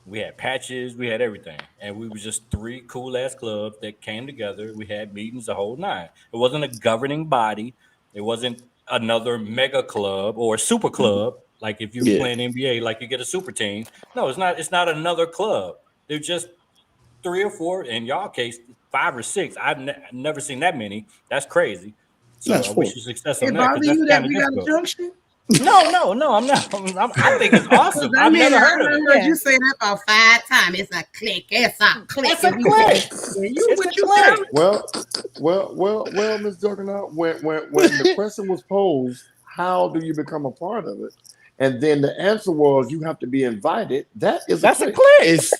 We had patches, we had everything, and we were just three cool ass clubs that came together. We had meetings the whole nine. It wasn't a governing body. It wasn't another mega club or super club like if you're playing NBA, like you get a super team. No, it's not. It's not another club. They're just 3 or 4. In y'all case, 5 or 6. I've never seen that many. That's crazy. So That's I cool. wish you success It on that. bother 'Cause you that's that kinda we got a difficult. junction? No, I'm not. I think it's awesome. I I've mean, never I heard of done it. heard Yeah. you say that about 5 times. It's a click. It's a click. It's a And you click. say, you It's what a you click. sound Well, Miss Juggernaut, when the question was posed, how do you become a part of it? And then the answer was you have to be invited. That's a click. It's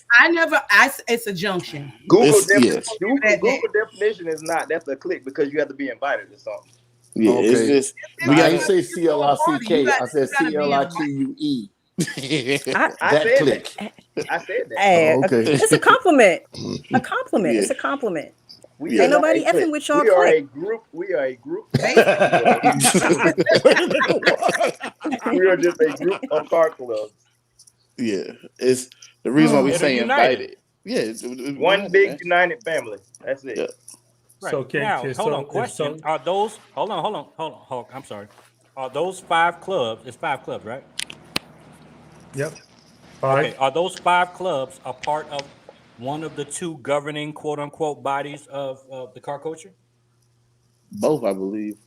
it's a junction. Google yes. Google definition is not that's a click because you have to be invited to something. Yeah, it's Okay. just Now, we I didn't got say You go on party, CLICK. I said you gotta be invited. CLIQUE. I That said click. that. I said that. Hey, Okay. it's a compliment. A compliment. Yeah. It's a compliment. We Ain't are not nobody a click. effing with y'all We are click. a group. We are a group. We are just a group of car clubs. Yeah, it's the reason why we That are say united. invited. Yeah, it's One big man. united family. That's it. Yeah. Right. So can Now, can- hold so on. if Question: so Are those? Hold on, Hulk. I'm sorry. Are those 5 clubs? It's 5 clubs, right? yep. 5. Okay. Are those 5 clubs a part of one of the 2 governing quote unquote bodies of the car culture? Both, I believe.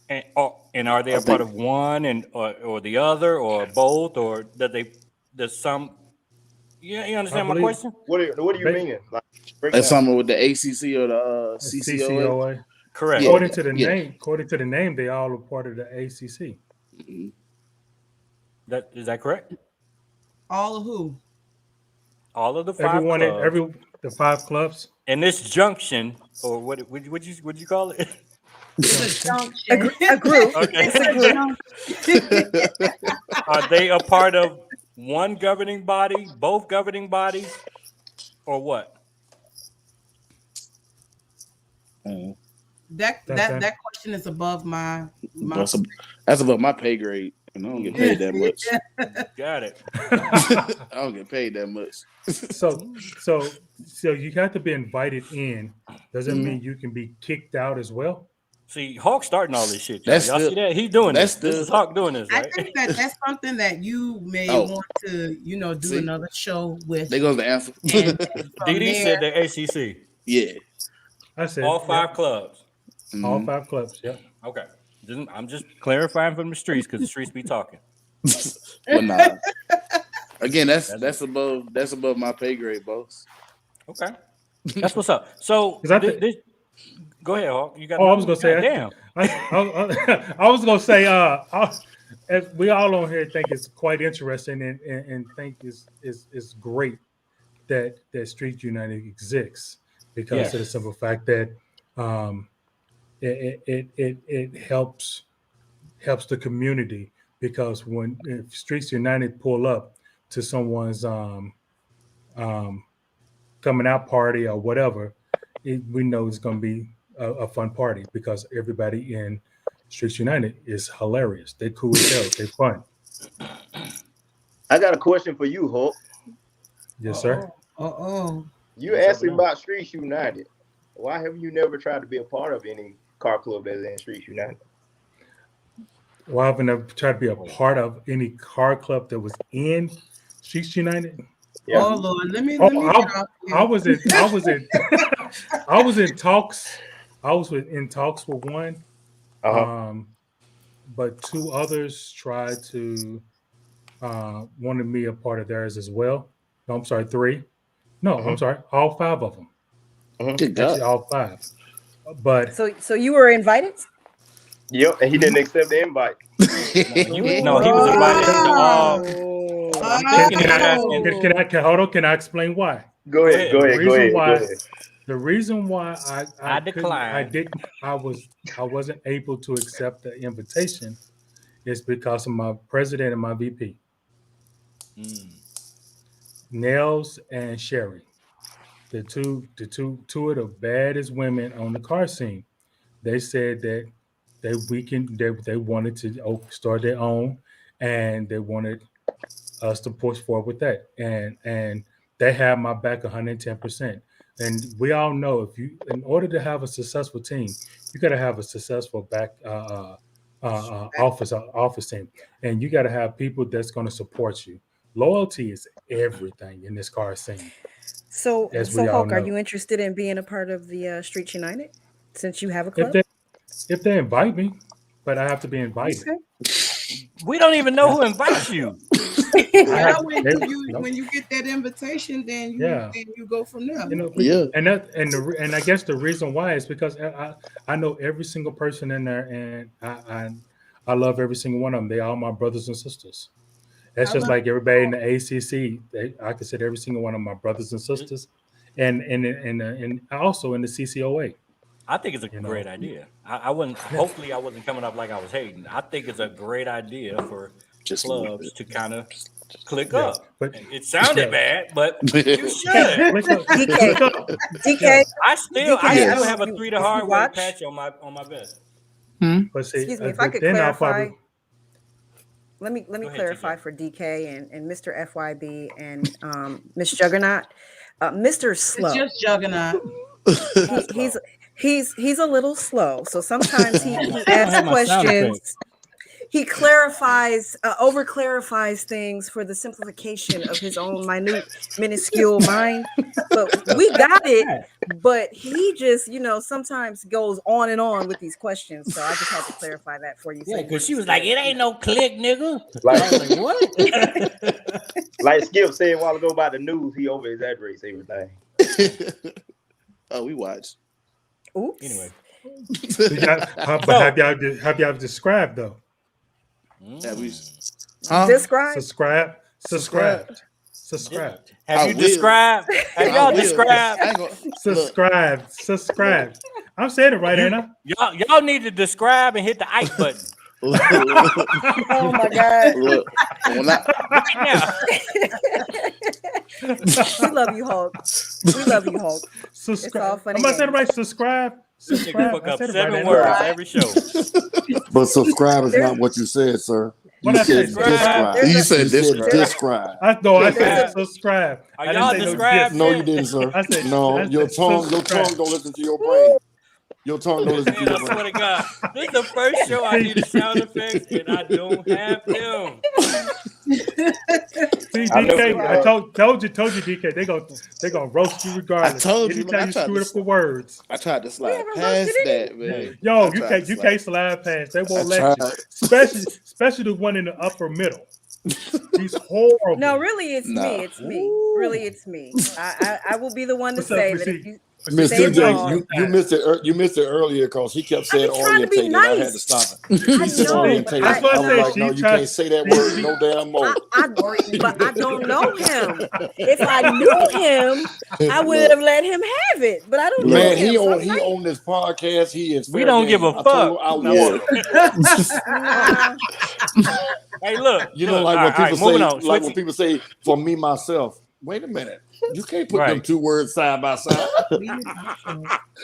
And are they I a part think of one or the other or both or does some? Yeah, you I understand my believe question? What do you ba- mean? Like break it's down. something with the ACC or the CCOA. CCOA. Correct. Yeah, According to the yeah. name, they all are part of the ACC. Mhm. That is that correct? All of who? All of the 5 Everyone in clubs the 5 clubs. in this junction, or what would you call it? It's a A, junction. a group. Okay. It's a group. Are they a part of one governing body, both governing bodies, or what? Mhm. That question is above my That's above my pay grade, and I don't get paid that much. Got it. I don't get paid that much. So you have to be invited in. Doesn't mean you can be kicked out as well. See, Hawk starting all this shit, y'all. That's Y'all still see that? He's doing that's this. This is still Hawk doing this, I right? think that's something that you may Oh. want to, do See? another show with. There goes the answer. And from DD there, said the ACC. Yeah. I said All 5 yep, clubs. all Mhm. 5 clubs. Yep. Okay. I'm just clarifying from the streets because the streets be talking. But nah. Again, that's That's above my pay grade, boss. Okay. That's what's up. So 'Cause I think- go ahead, Hawk. You got Oh, I was gonna say. damn. I was gonna say. As we all on here think it's quite interesting and think is great that Street United exists because Yes. of the simple fact that it helps the community because if Streets United pull up to someone's coming out party or whatever, we know it's going to be a fun party because everybody in Streets United is hilarious. They're cool as hell. They're fun. I got a question for you, Hulk. Yes, sir. You What's asked up me with that? about Streets United. Why have you never tried to be a part of any car club that's in Streets United? Well, I haven't tried to be a part of any car club that was in Streets United. Yeah. oh Lord, let me Oh, get off here. I was in talks. I was in talks with one. But 2 others tried to wanted me a part of theirs as well. No, I'm sorry, 3. No, I'm sorry, all 5 of them. Good Actually, God. all 5. But So you were invited? Yep, and he didn't accept the invite. He was invited to all. I'm thinking he was asking. Can I explain why? Go ahead. The reason why I couldn't- declined. I wasn't able to accept the invitation is because of my president and my VP. Nels and Sherry, the two of the baddest women on the car scene. They said that they wanted to start their own, and they wanted us to push forward with that. And they have my back 110%. And we all know in order to have a successful team, you got to have a successful office team, and you got to have people that's going to support you. Loyalty is everything in this car scene. So As we all Hulk, are know. you interested in being a part of the Streets United since you have a If club? they invite me, but I have to be invited. Okay. We don't even know who invites you. Yeah, Nope. when you get that invitation, then Yeah. you go from there. You know, Yeah. and I guess the reason why is because I know every single person in there, and I love every single one of them. They all my brothers and sisters. That's I just love like everybody in the ACC. I consider every single one of my brothers and sisters, and also in the CCOA. I think it's a You know. great idea. I wouldn't. Hopefully, I wasn't coming up like I was hating. I think it's a great idea for Just a little clubs to kind of click Yeah, up. but It sounded yeah. bad, but you bit. should. Click up, DK, click up. DK, Yeah. I still DK, have a 3 to if you hard way watch, patch on my vest. But see, excuse me, if I could then I'll clarify, probably let me Go ahead, clarify TJ. for DK and Mr. FYB and Miss Juggernaut. Mr. It's Slow. just Juggernaut. He's a little slow. So sometimes he I don't asks have my sound questions. effects. He clarifies, over clarifies things for the simplification of his own minuscule mind. But we got it. But he just, sometimes goes on and on with these questions. So I just had to clarify that for you. Yeah, so because she was like, "It ain't no click, nigga." I Like, was like, "What?" like Skip said a while ago about the news, he over exaggerates everything. Oh, we watched. Oops. Anyway, have y'all described though? Yeah, we. Describe. Subscribe. have you will. described? Have I y'all will. described? I ain't gonna, Subscribe. I'm saying it right, ain't I? Y'all need to describe and hit the like button look, Oh my God. look, when I, right now. We love you, Hulk. We love you, Hulk. It's all funny. Am I saying it games. right? Subscribe. Nigga fuck I up said it 7 right, ain't I? words every show. But subscribe is There's- not what you said, sir. What You I said said? describe. There's you a- said You said describe. describe. I said There's subscribe. Are I y'all didn't say described? no No, dis. you didn't, sir. I said No, I your said tongue subscribe. don't listen to your brain. Your tongue don't listen to Man, your I swear brain. to God, this is the first show I needed sound effects and I don't have them. See, I know DK, we, I told you, DK, they gonna roast you regardless. I told you, look, Anytime I you tried screw to it up for slide. words. I tried to slide haven't past roasted that, man. Hey. Yo, I you tried to can't slide past. They won't I let tried. you. Especially the one in the upper middle. He's horrible. No, really, it's Nah. me. It's me. Really, it's me. I will be the one to What's up, say Miss that if C? you Miss say TJ, wrong, you missed it. You missed it earlier because he kept saying been trying to be orientated. I had to nice. stop it. He I said know, orientated. but That's what I I was said. like, no, She you tried- can't say that word no damn more. but I don't know him. If I knew him, I would have let him have it. But I don't know Man, him. he so on I'm like, this podcast. He is. We fair don't game. give a I told him fuck. I No. won. nah. Hey, look. You know, look. like All when right, people say, moving on. like when Switching. people say, for me myself. Wait a minute, you can't put them Right. two words side by side. Me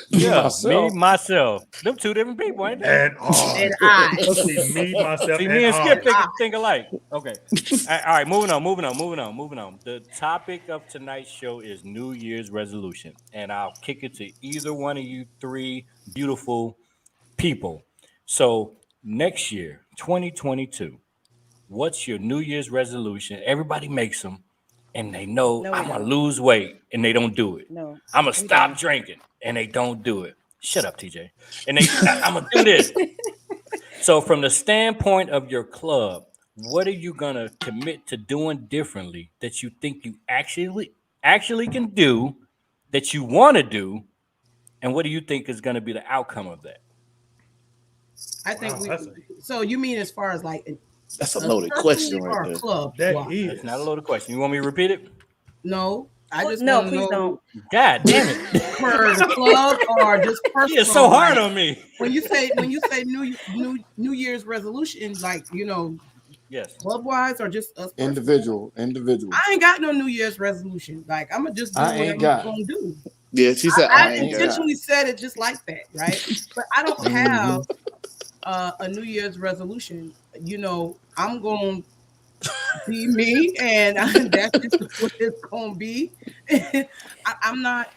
Yeah, myself. me, myself. Them two different people, ain't they? And And I. Let's see, me, myself, See, and me and Skip I. think alike. Okay. All right, moving on. The topic of tonight's show is New Year's resolution. And I'll kick it to either one of you three beautiful people. So next year, 2022, what's your New Year's resolution? Everybody makes them, and they know No, we I'm going to don't. lose weight, and they don't do it. No, I'm going to we stop don't. drinking, and they don't do it. Shut up, TJ. And I'm going to do this. So from the standpoint of your club, what are you going to commit to doing differently that you think you actually can do, that you want to do, and what do you think is going to be the outcome of that? I think Wow, so you mean as far as like That's a loaded question right or there. club? That wise? is. That's not a loaded question. You want me to repeat it? No, I just No, want to please know God damn it. for the club or just personal. He is so hard like, on me. when you say New Year's resolution, like Yes. club wise or just us personal? Individual. I ain't got no New Year's resolution. Like I'm gonna just do I what ain't I'm got gonna do. Yeah, she said I I ain't got. intentionally said it just like that, right? But I don't have a New Year's resolution. I'm gonna be me, and that's just what it's gonna be. I'm not,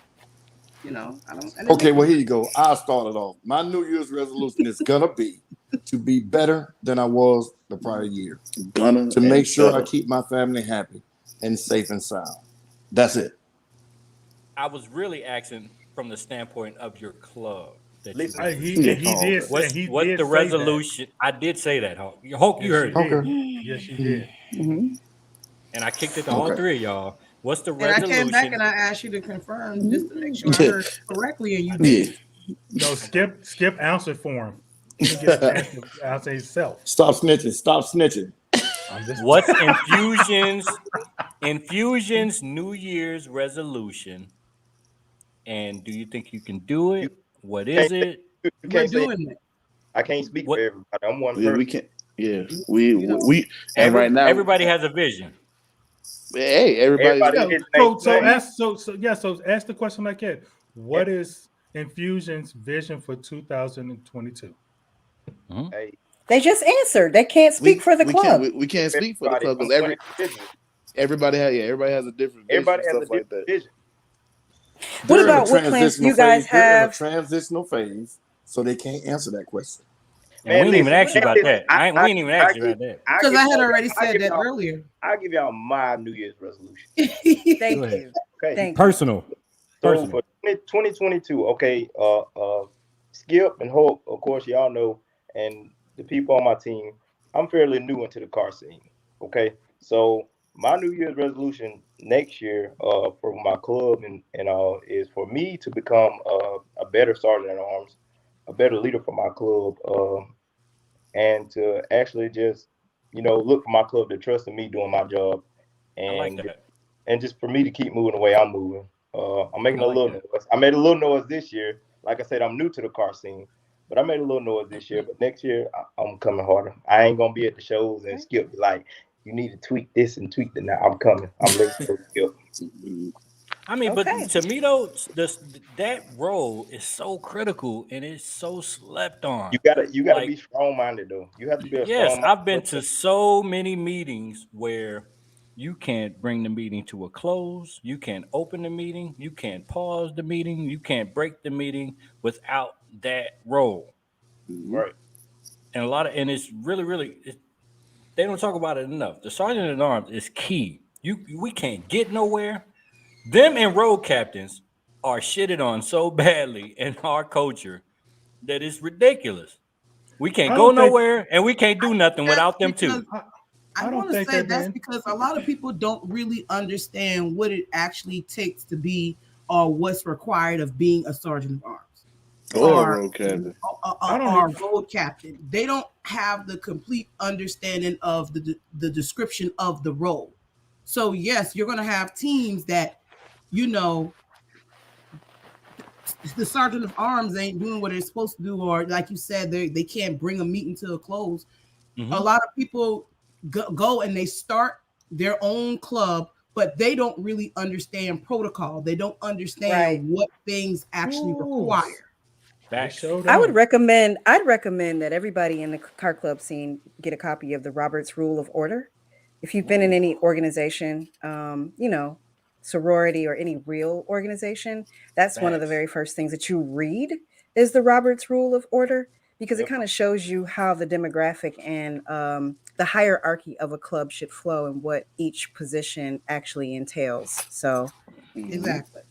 I don't. Okay, well, here you go. I'll start it off. My New Year's resolution is gonna be to be better than I was the prior year. To make sure I keep my family happy and safe and sound. That's it. I was really asking from the standpoint of your club. that Listen, you He read. he Oh, did okay. What's he what's did the say resolution? I did say that, Hulk. Hulk, that. you Yes, heard she me. did. Okay. Yes, she did. And I kicked it to all Okay. three of y'all. What's the And I came back resolution? and I asked you to confirm just to make sure I Yeah. heard correctly, and you Yeah. did. No, Skip answered for him. He didn't get a chance to answer himself. Stop snitching. Stop snitching. I'm just What's Infusion's New Year's resolution? And do you think you can do you it? What can't is say it? you We're can't say doing it. I can't speak for What everybody. I'm one Yeah, we person. can't. Yeah, You know, and right now, everybody has a vision. hey, everybody's Everybody yeah. his So name. ask the question like that. What is Infusion's vision for 2022? Hey, They just answered. They can't speak for the club. we can't speak for the everybody, club I'm because going individual. everybody has a different vision Everybody and has a stuff like different that. vision. What They're in a about what plans do transitional you guys phase. They're in a have? transitional phase, so they can't answer that question. And we Man, didn't even listen, ask you man, about listen. that. We didn't even ask you about that. because I had already I said give that y'all, earlier. I give y'all my New Year's resolution. Thank Go ahead. you. Okay, Thank you. Personal. so for 2022, okay, Skip and Hulk, of course, y'all know, and the people on my team, I'm fairly new into the car scene. Okay, so my New Year's resolution next year, for my club and is for me to become a better sergeant at arms, a better leader for my club, and to actually just, look for my club to trust in me doing my job, I like and that. and just for me to keep moving the way I'm moving. I'm making I a like little that. noise. I made a little noise this year. Like I said, I'm new to the car scene, but I made a little noise this year. But next year, I'm coming harder. I ain't gonna be at the shows and Skip be like, you need to tweak this and tweak that. Now I'm coming. I'm ready to Skip. I mean, but Okay. to me though, that role is so critical and it's so slept on. You gotta Like, be strong minded though. You have to be a yes, strong I've been minded to person. so many meetings where you can't bring the meeting to a close, you can't open the meeting, you can't pause the meeting, you can't break the meeting without that role. Mhm. Right. And it's really, really, they don't talk about it enough. The sergeant at arms is key. We can't get nowhere. Them and road captains are shitted on so badly in our culture that it's ridiculous. We can't I go don't think nowhere and we can't do nothing That's without them because too. I I want don't to think say they're that's being. because a lot of people don't really understand what it actually takes to be or what's required of being a sergeant of arms Or a or road captain. I don't or even. road captain. They don't have the complete understanding of the description of the role. So yes, you're going to have teams that you know the sergeant of arms ain't doing what they're supposed to do, or like you said, they can't bring a meeting to a close. A Mm-hmm. lot of people go and they start their own club, but they don't really understand protocol. They don't Right. understand what things actually Ooh, require. they Facts. sure I would don't. recommend. I'd recommend that everybody in the car club scene get a copy of the Roberts Rule of Order. If you've been in any organization, sorority or any real organization, that's one of the Facts. very first things that you read is the Roberts Rule of Order because it Yep. kind of shows you how the demographic and the hierarchy of a club should flow and what each position actually entails. So, Mhm. Exactly.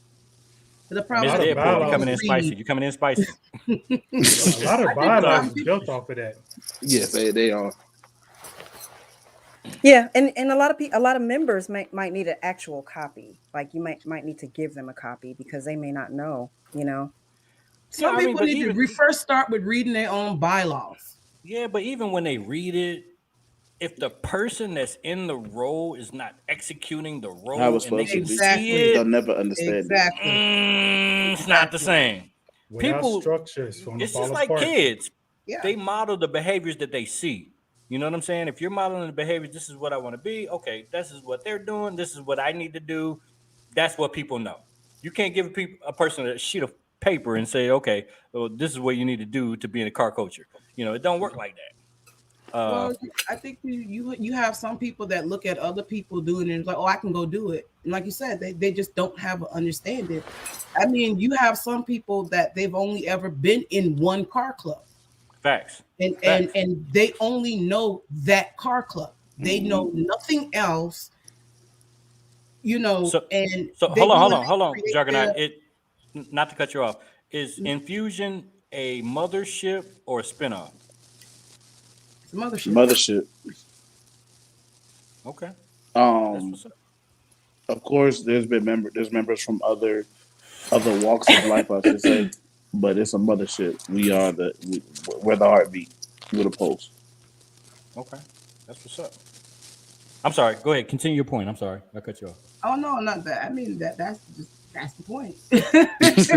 But the A Miss problem lot is of Deadpool, you people coming don't bylaws. in spicy. read. You coming in spicy. A lot of I think a lot bylaws of is people. built off of that. Yes, they are. yeah, and a lot of members might need an actual copy. Like you might need to give them a copy because they may not know. Yeah, Some I mean, people but need to first start with reading their own bylaws. yeah, but even when they read it, if the person that's in the role is not executing the How role it's and they supposed to can be. see Exactly. They'll it, never understand it. Exactly. it's not the Exactly. same. Without People, structure, it's going to it's just fall like apart. kids. Yeah. They model the behaviors that they see. You know what I'm saying? If you're modeling the behaviors, this is what I want to be. Okay, this is what they're doing. This is what I need to do. That's what people know. You can't give a person a sheet of paper and say, okay, well, this is what you need to do to be in a car culture. It don't work like that. Well, I think you have some people that look at other people doing it and like, oh, I can go do it. And like you said, they just don't have an understanding. I mean, you have some people that they've only ever been in one car club. Facts. And and Facts. and they only know that car club. They Mhm. know nothing else, So, and so they hold on, go hold and on, hold they on, create Juggernaut. their Not to cut you off. Is Infusion a mothership or a spinoff? It's a mothership. Mothership. Okay, that's what's up. Of course, there's members from other walks of life, I should say, but it's a mothership. We're the heartbeat. We're the pulse. Okay, that's what's up. I'm sorry. Go ahead. Continue your point. I'm sorry. I cut you off. Oh no, not that. I mean that's the point. That's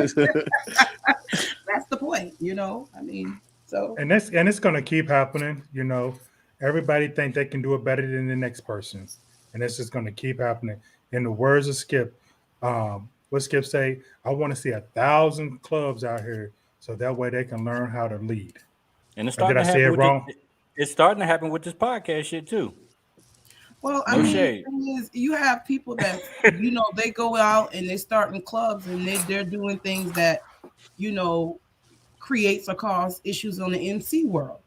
the point. I mean, so And it's going to keep happening. Everybody think they can do it better than the next person, and it's just going to keep happening. In the words of Skip, what Skip say? I want to see 1,000 clubs out here, so that way they can learn how to lead. And it's Or did starting I to say it happen. wrong? It's starting to happen with this podcast shit too. well, I No mean, shade. the thing is, you have people that they go out and they start in clubs and they're doing things that creates or cause issues on the MC world.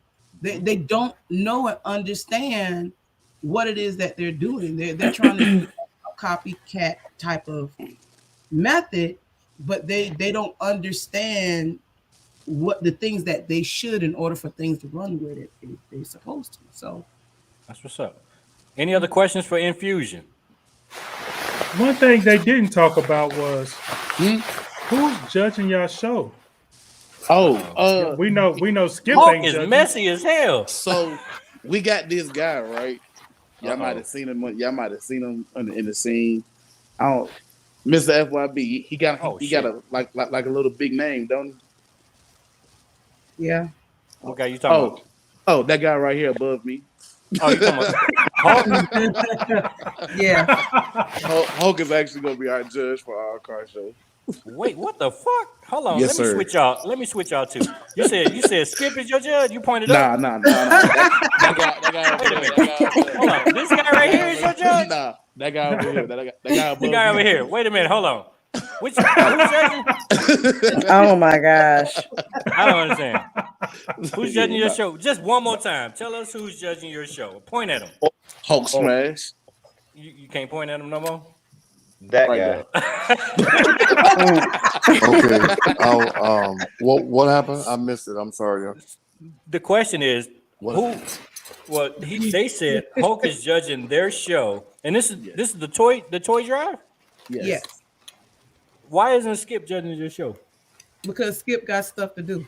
They don't know and understand what it is that they're doing. They're trying to do a copycat type of method, but they don't understand what the things that they should in order for things to run with it they're supposed to. So That's what's up. Any other questions for Infusion? One thing they didn't talk about was who's judging your show. We know Skip Hulk ain't is judging. messy as hell. So we got this guy, right? Y'all Uh-oh. might have seen him. Y'all might have seen him in the scene. I don't. Mr. FYB. He got a like a little big name, don't he? yeah. What guy you talking about? Oh, that guy right here above me. Oh, you talking about Hulk? Yeah. Hulk is actually gonna be our judge for our car show. Wait, what the fuck? Hold on. Yes, sir. Let me switch y'all too. You said Skip is your judge? You pointed Nah. up? That guy over there. Hold on. This guy right here is your judge? Nah, that guy over here. That guy above The guy over me. here. Wait a minute. Hold on. Who's judging? Oh my gosh. I don't understand. Who's judging your show? Just one more time. Tell us who's judging your show. Point at him. Hulk smash. You can't point at him no more? That Right guy. Okay. What happened? I missed it. I'm sorry. The question is, What? they said Hulk is judging their show, and this is the toy drive. Yes. Why isn't Skip judging your show? Because Skip got stuff to do.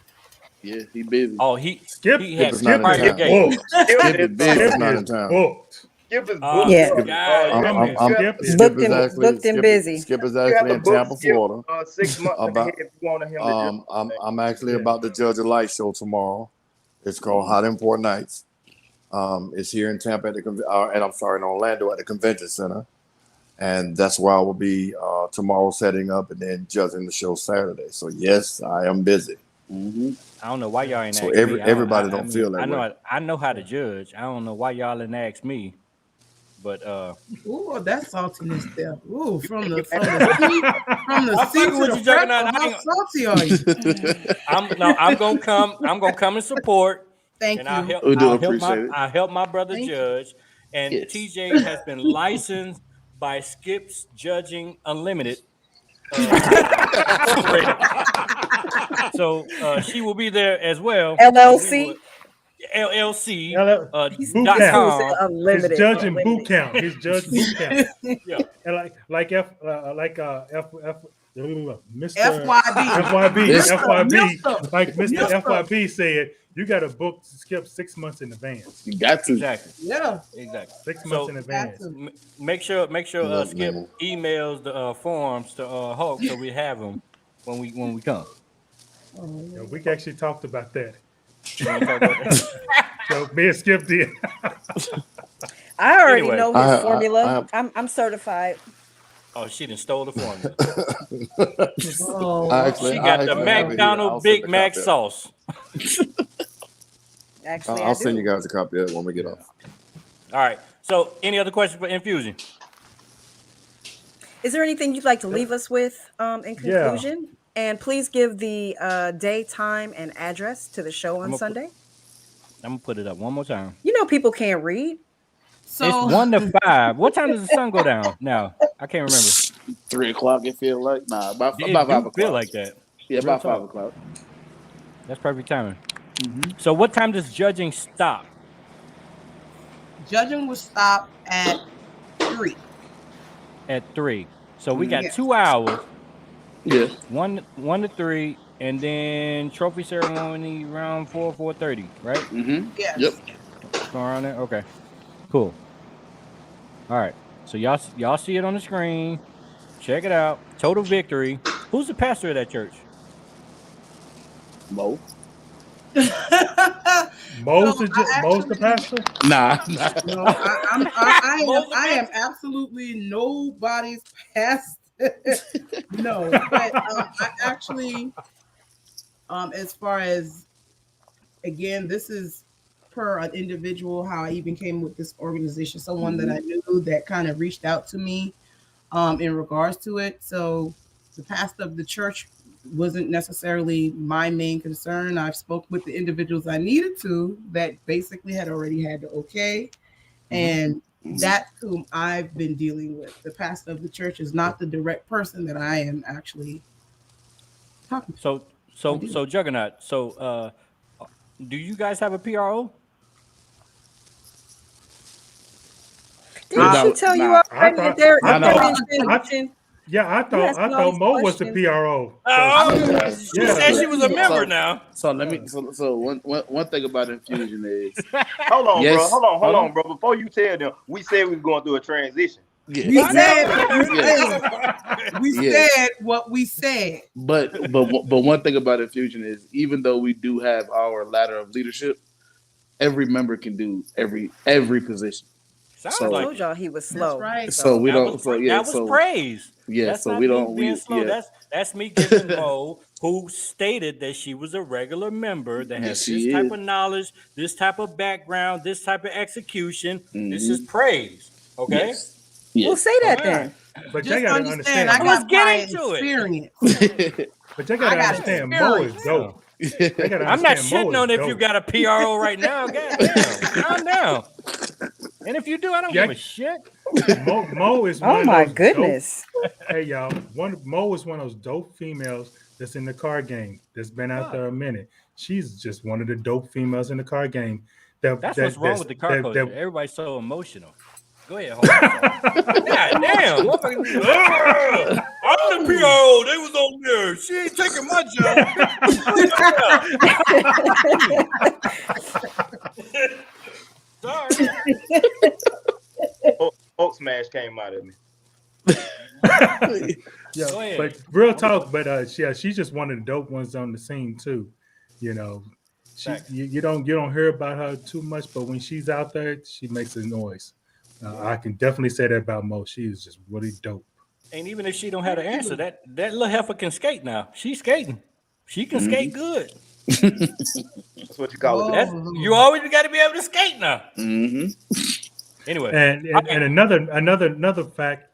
Yeah, he busy. Oh, he Skip has is not in private town. game. Skip is It's not in town. Booked. Skip is Oh, Yeah. booked. Skip Skip is actually booked and busy. Skip is You have actually to in book Tampa, Skip, Florida. 6 months About- ahead if you want him to do I'm actually about to judge a light show tomorrow. It's called Hot Import Nights. It's here in Tampa at in Orlando at the Convention Center, and that's where I will be tomorrow setting up and then judging the show Saturday. So yes, I am busy. Mm-hmm. I don't know why y'all ain't So asked me. everybody don't feel that way. I know how to judge. I don't know why y'all didn't ask me. But Ooh, that's saltiness there. Ooh, from the I'm sea fucking to with the you, Juggernaut. pretzel. How salty are you? I'm gonna come. I'm gonna come and support. Thank And you. We do appreciate it. I'll help my brother Thank you. judge. And Yes. TJ has been licensed by Skips Judging Unlimited. So she will be there as well. LLC? LLC. Boot dot camp. com. Unlimited. His judging Unlimited. boot camp. His judge boot camp. Yeah. And Mr. FYB. FYB, like Mr. Mister. FYB said, you got to book Skip 6 months in advance. You got to. Exactly. Yeah. Exactly. 6 months So- in advance. Make sure Look, Skip man. emails the forms to Hulk so we have them when we come. Yeah, we actually talked about that. You wanna talk about that? So me and Skip did. I already Anyway. know his formula. I'm certified. Oh, she done stole the formula. Oh, She got the have it here. I'll McDonald's send Big the Mac copy. sauce. Actually, I'll send you guys a copy of it when we get off. All right. So, any other questions for Infusion? Is there anything you'd like to leave us with in conclusion? And please give the day, time, and address to the show on Sunday. I'm gonna put it up one more time. You know people can't read. so It's 1 to 5. What time does the sun go down? Now I can't remember. 3 o'clock. It feel like about It 5 do o'clock. feel like that. Yeah, Real about talk. 5 o'clock. That's perfect timing. Mhm. So what time does judging stop? Judging will stop at 3. At 3. So we got Yes. 2 hours, Yeah. 1 to 3, and then trophy ceremony around 4:30, right? Yes. Yep. Around there. Okay. Cool. All right. So y'all see it on the screen. Check it out. Total victory. Who's the pastor of that church? Mo. Mo's So Mo's the pastor? Nah. No, I am absolutely nobody's past. No, but I actually, as far as, again, this is per an individual how I even came with this organization. Someone that I knew that kind of reached out to me in regards to it. So the pastor of the church wasn't necessarily my main concern. I've spoke with the individuals I needed to that basically had already had the okay. And that's whom I've been dealing with. The pastor of the church is not the direct person that I am actually talking to. So Juggernaut. So do you guys have a PRO? Didn't she tell you Nah. already that they're in transition? I thought Mo was the PRO. She said she was a member now. So let me. So one thing about infusion is. Hold on, Yes. bro. Hold on, bro. Before you tell them, we said we was going through a transition. Yeah. We said what we said. But one thing about infusion is, even though we do have our ladder of leadership, every member can do every position. I told y'all he was slow. That's right. So we don't. That was praise. Yeah. That's So not we me don't. being slow. That's me giving Mo, who stated that she was a regular member that has this type of knowledge, this type of background, this type of execution. This is praise. Okay. Yes. We'll say that then. But Just you gotta understand, understand. I got prior to experience. But you gotta understand, Mo is dope. I'm not shitting on if you got a PRO right now. Goddamn, calm down. And if you do, I don't give a shit. Mo is one Oh of my those goodness. Dope, hey y'all, Mo is one of those dope females that's in the car game that's been out there a minute. She's just one of the dope females in the car game. That's what's wrong with the car culture. Everybody's so emotional. Go ahead, hold on. God damn. I'm the PRO. They was on there. She ain't taking my job. Sorry. Hulk smash came out of me. Yeah, but real talk, but she's just one of the dope ones on the scene too. You know, you don't hear about her too much, but when she's out there, she makes a noise. I can definitely say that about Mo. She is just really dope. And even if she don't have the answer, that little heifer can skate now. She's skating. She can skate good. That's what you call it. You always got to be able to skate now. Anyway, and another fact,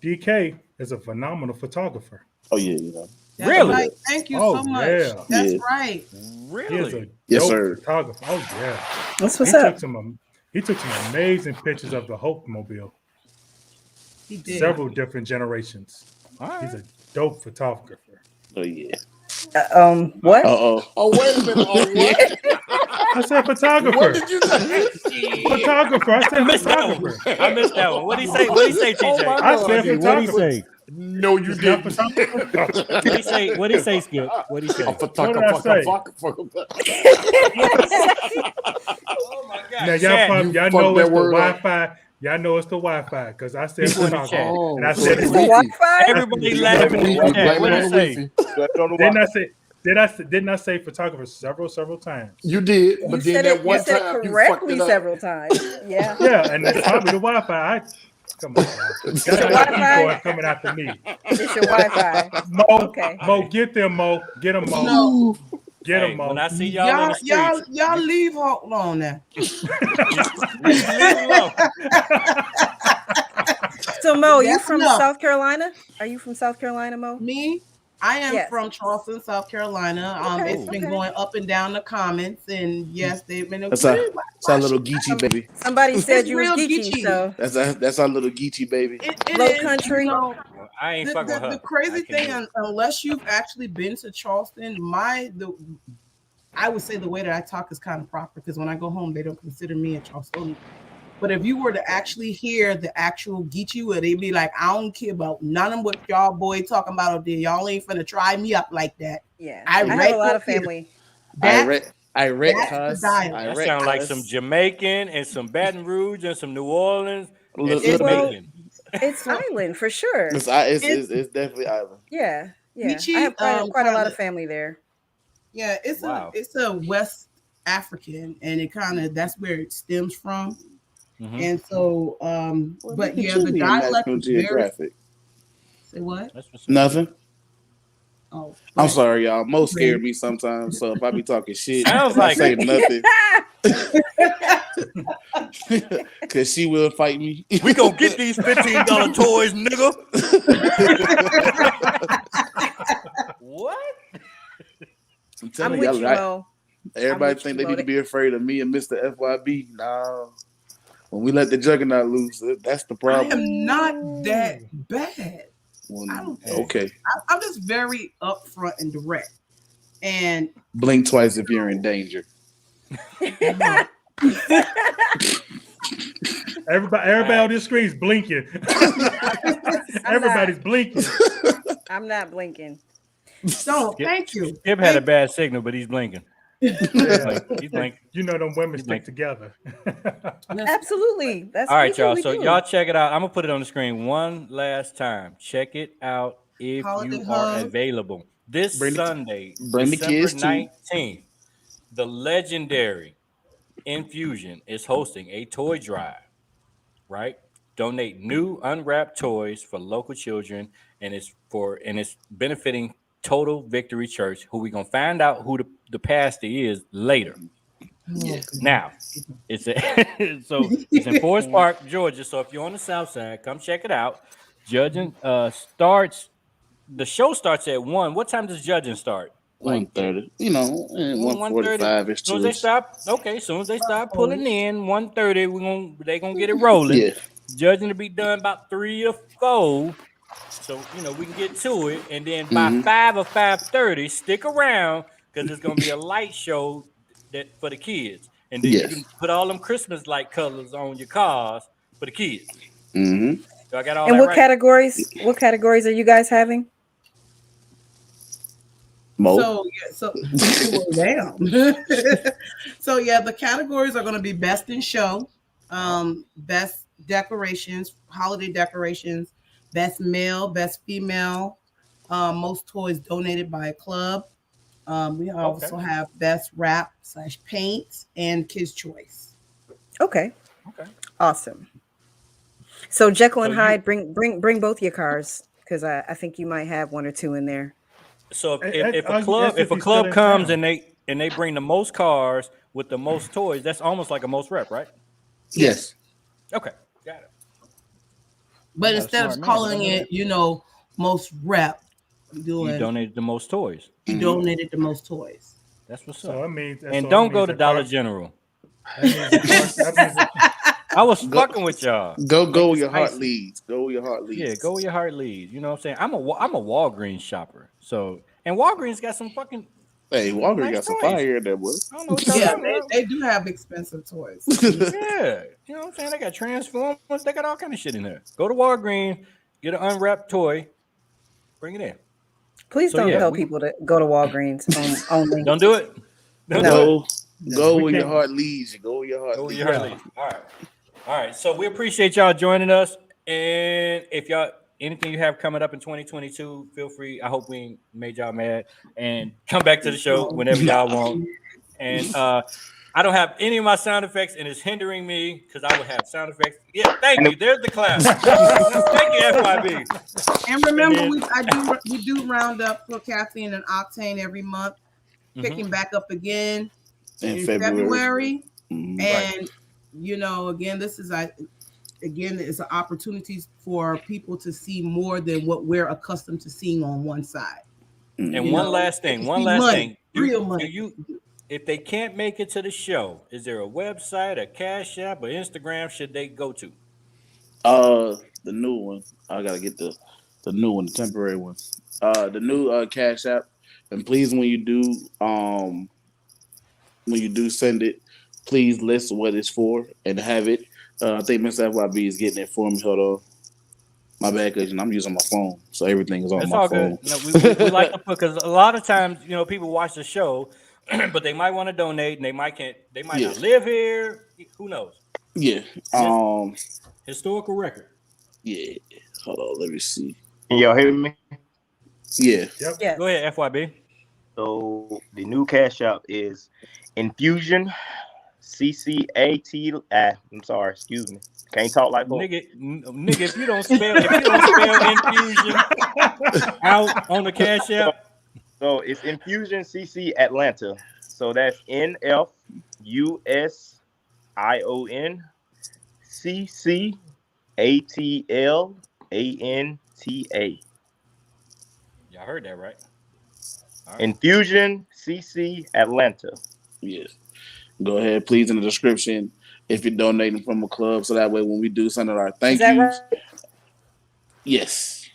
DK is a phenomenal photographer. Oh yeah, you know. That's really? Right. Thank you so much. Yeah. That's right. Really? He is a Yes, dope sir. photographer. Oh yeah. That's what's up. He took some amazing pictures of the Hope Mobile. He did. Several different generations. Right. He's a dope photographer. Oh yeah. What? Oh wait a minute. Oh what? I said photographer. What did you say? Photographer. I said photographer. I missed that one. What did he say? What did he say, TJ? I said photographer. What did he say? No, you didn't. What did he say? What did he say, Skip? What did he say? What did I say? Oh my God! Now y'all know it's the Wi-Fi. Y'all know it's the Wi-Fi because I said photographer. And I said It's the Wi-Fi. Everybody laughing in the chat. What did he say? Didn't I say photographer several times? You did, but You then said that it, one you said time it you correctly fucked it up. several times. Yeah. Yeah, and that's probably the Wi-Fi. Come on, Wi-Fi? coming after me. It's your Wi-Fi. Mo, Okay. Mo, get them, Mo. Get them, Mo. No. Get Hey, them, Mo. when I see y'all in the streets, Y'all leave Hulk alone now. leave him alone. So Mo, you That's from enough. South Carolina? Are you from South Carolina, Mo? Me, I am Yes. from Charleston, South Carolina. Okay, It's been okay. going up and down the comments, and yes, they've been. That's our little Geechee baby. Somebody said It's you was real geeky, geeky. so That's our little Geechee baby. It Low is, country. you know, I ain't fucking with her. The crazy I can't thing, do it. unless you've actually been to Charleston, I would say the way that I talk is kind of proper because when I go home, they don't consider me a Charlestonian. But if you were to actually hear the actual Geechee, where they be like, I don't care about none of what y'all boy talking about up there. Y'all ain't finna try me up like that. Yeah, I have a lot of family. That's Irate the cuss. dialect. That sounds like some Jamaican and some Baton Rouge and some New Orleans and some Little bit. Macon. It's island for sure. It's definitely island. Yeah. Geechee, I have quite a lot kinda- of family there. Yeah, Wow. it's a West African, and it kind of that's where it stems from. Mhm. And so, but Look at yeah, you the being dialect National is very. Geographic. Say what? That's what's up. Nothing. Oh, I'm sorry, y'all. Mo scared me sometimes. So if I be talking shit, Sounds I like say it. nothing because she will fight me. We gonna get these $15 toys, nigga. What? I'm I'm telling with y'all, you, Mo. everybody with think you, they Mo. need to be afraid of me and Mr. FYB. Nah, when we let the juggernaut loose, that's the I problem. am not that bad. I don't think. Okay, I'm just very upfront and direct. And blink twice if you're in danger. Everybody on this screen's blinking. Everybody's blinking. I'm not blinking. so, thank you. Skip had a bad signal, but he's blinking. Yeah. He's blinking. You know them women He's stick like- together. Absolutely. That's All right, usually y'all. we So do. y'all check it out. I'm gonna put it on the screen one last time. Check it out if Holiday you are Hub. available. This Bring the- Sunday, bring the December kids too. 19th, the legendary Infusion is hosting a toy drive. Right? Donate new unwrapped toys for local children, and it's benefiting Total Victory Church, who we gonna find out who the pastor is later. Yeah. Now, it's it's in Forest Park, Georgia. So if you're on the South Side, come check it out. Judging starts. The show starts at 1. What time does judging start? 1:30. You know, and 1:30. 1:45 is As soon as they too. stop, okay. As soon as they start pulling in, 1:30, they gonna get it rolling. Yeah. Judging to be done about 3 or 4. So we can get to it, and then by 5 or 5:30, stick around because it's gonna be a light show that for the kids, and then you can put all them Christmas light colors on your cars for the kids. Mm-hmm. So I got all And that what right. categories? What categories are you guys having? Mo. So damn. So yeah, the categories are going to be best in show, best decorations, holiday decorations, best male, best female, most toys donated by a club. We also have best wrap / paint and kids choice. Okay. Okay. Awesome. So Jekyll and So Hyde, bring both your cars because I think you might have one or two in there. So That's if a if club he's still in comes town. and they bring the most cars with the most toys, that's almost like a most rep, right? Yes. Okay, got it. But Not a instead of smart man, calling but I know it, most rep, You donated the most toys. you donated the most toys. That's what's So up. it means And don't go to Dollar General. That means I was fucking with y'all. Go Make where it your heart spicy. leads. Go where your heart leads. Yeah, go where your heart leads. You know what I'm saying? I'm a Walgreens shopper. So and Walgreens got some fucking Hey, Walgreens nice got some toys. fire in there, boy. I don't know what y'all Yeah, talking about. they do have expensive toys. Yeah, you know what I'm saying? They got Transformers. They got all kind of shit in there. Go to Walgreens, get an unwrapped toy, bring it in. Please So, don't yeah, tell we- people to go to Walgreens only. Don't do it. Don't do it. Go we where your can't- heart leads. You go where your heart Go leads. where your heart leads. All right. So we appreciate y'all joining us. And if y'all anything you have coming up in 2022, feel free. I hope we ain't made y'all mad. And come back to the show whenever y'all want. And I don't have any of my sound effects, and it's hindering me because I would have sound effects. Yeah, thank you. There's the clap. Thank you, FYB. And remember, And we do round up for caffeine and octane every month, picking back up again in February. Mhm. And again, this is it's an opportunity for people to see more than what we're accustomed to seeing on one side. And one last thing. Real money. If they can't make it to the show, is there a website, a Cash App, or Instagram should they go to? The new one. I gotta get the The new one, the temporary one. The new Cash App. And please, when you do send it, please list what it's for and have it. I think Mr. FYB is getting it for me. Hold on. My bad, because I'm using my phone, so everything is on It's my all phone. good. No, we like to put, because a lot of times, people watch the show, but they might want to donate, and they might Yeah, not live here. Who knows? yeah, Just historical record. yeah. Hold on, let me see. Can y'all hear me? Yeah, Yep. Yes. Go ahead, FYB. So the new cash app is Infusion CCAT. I'm sorry, excuse me. Can't talk like folks. Nigga, if you don't spell infusion out on the Cash App, So it's Infusion CC Atlanta. So that's NFUSIONCCATLANTA. y'all heard that right? All right. Infusion CC Atlanta. yes. Go ahead, please, in the description if you're donating from a club, so that way when we do send out our Is thank that yous, right? yes.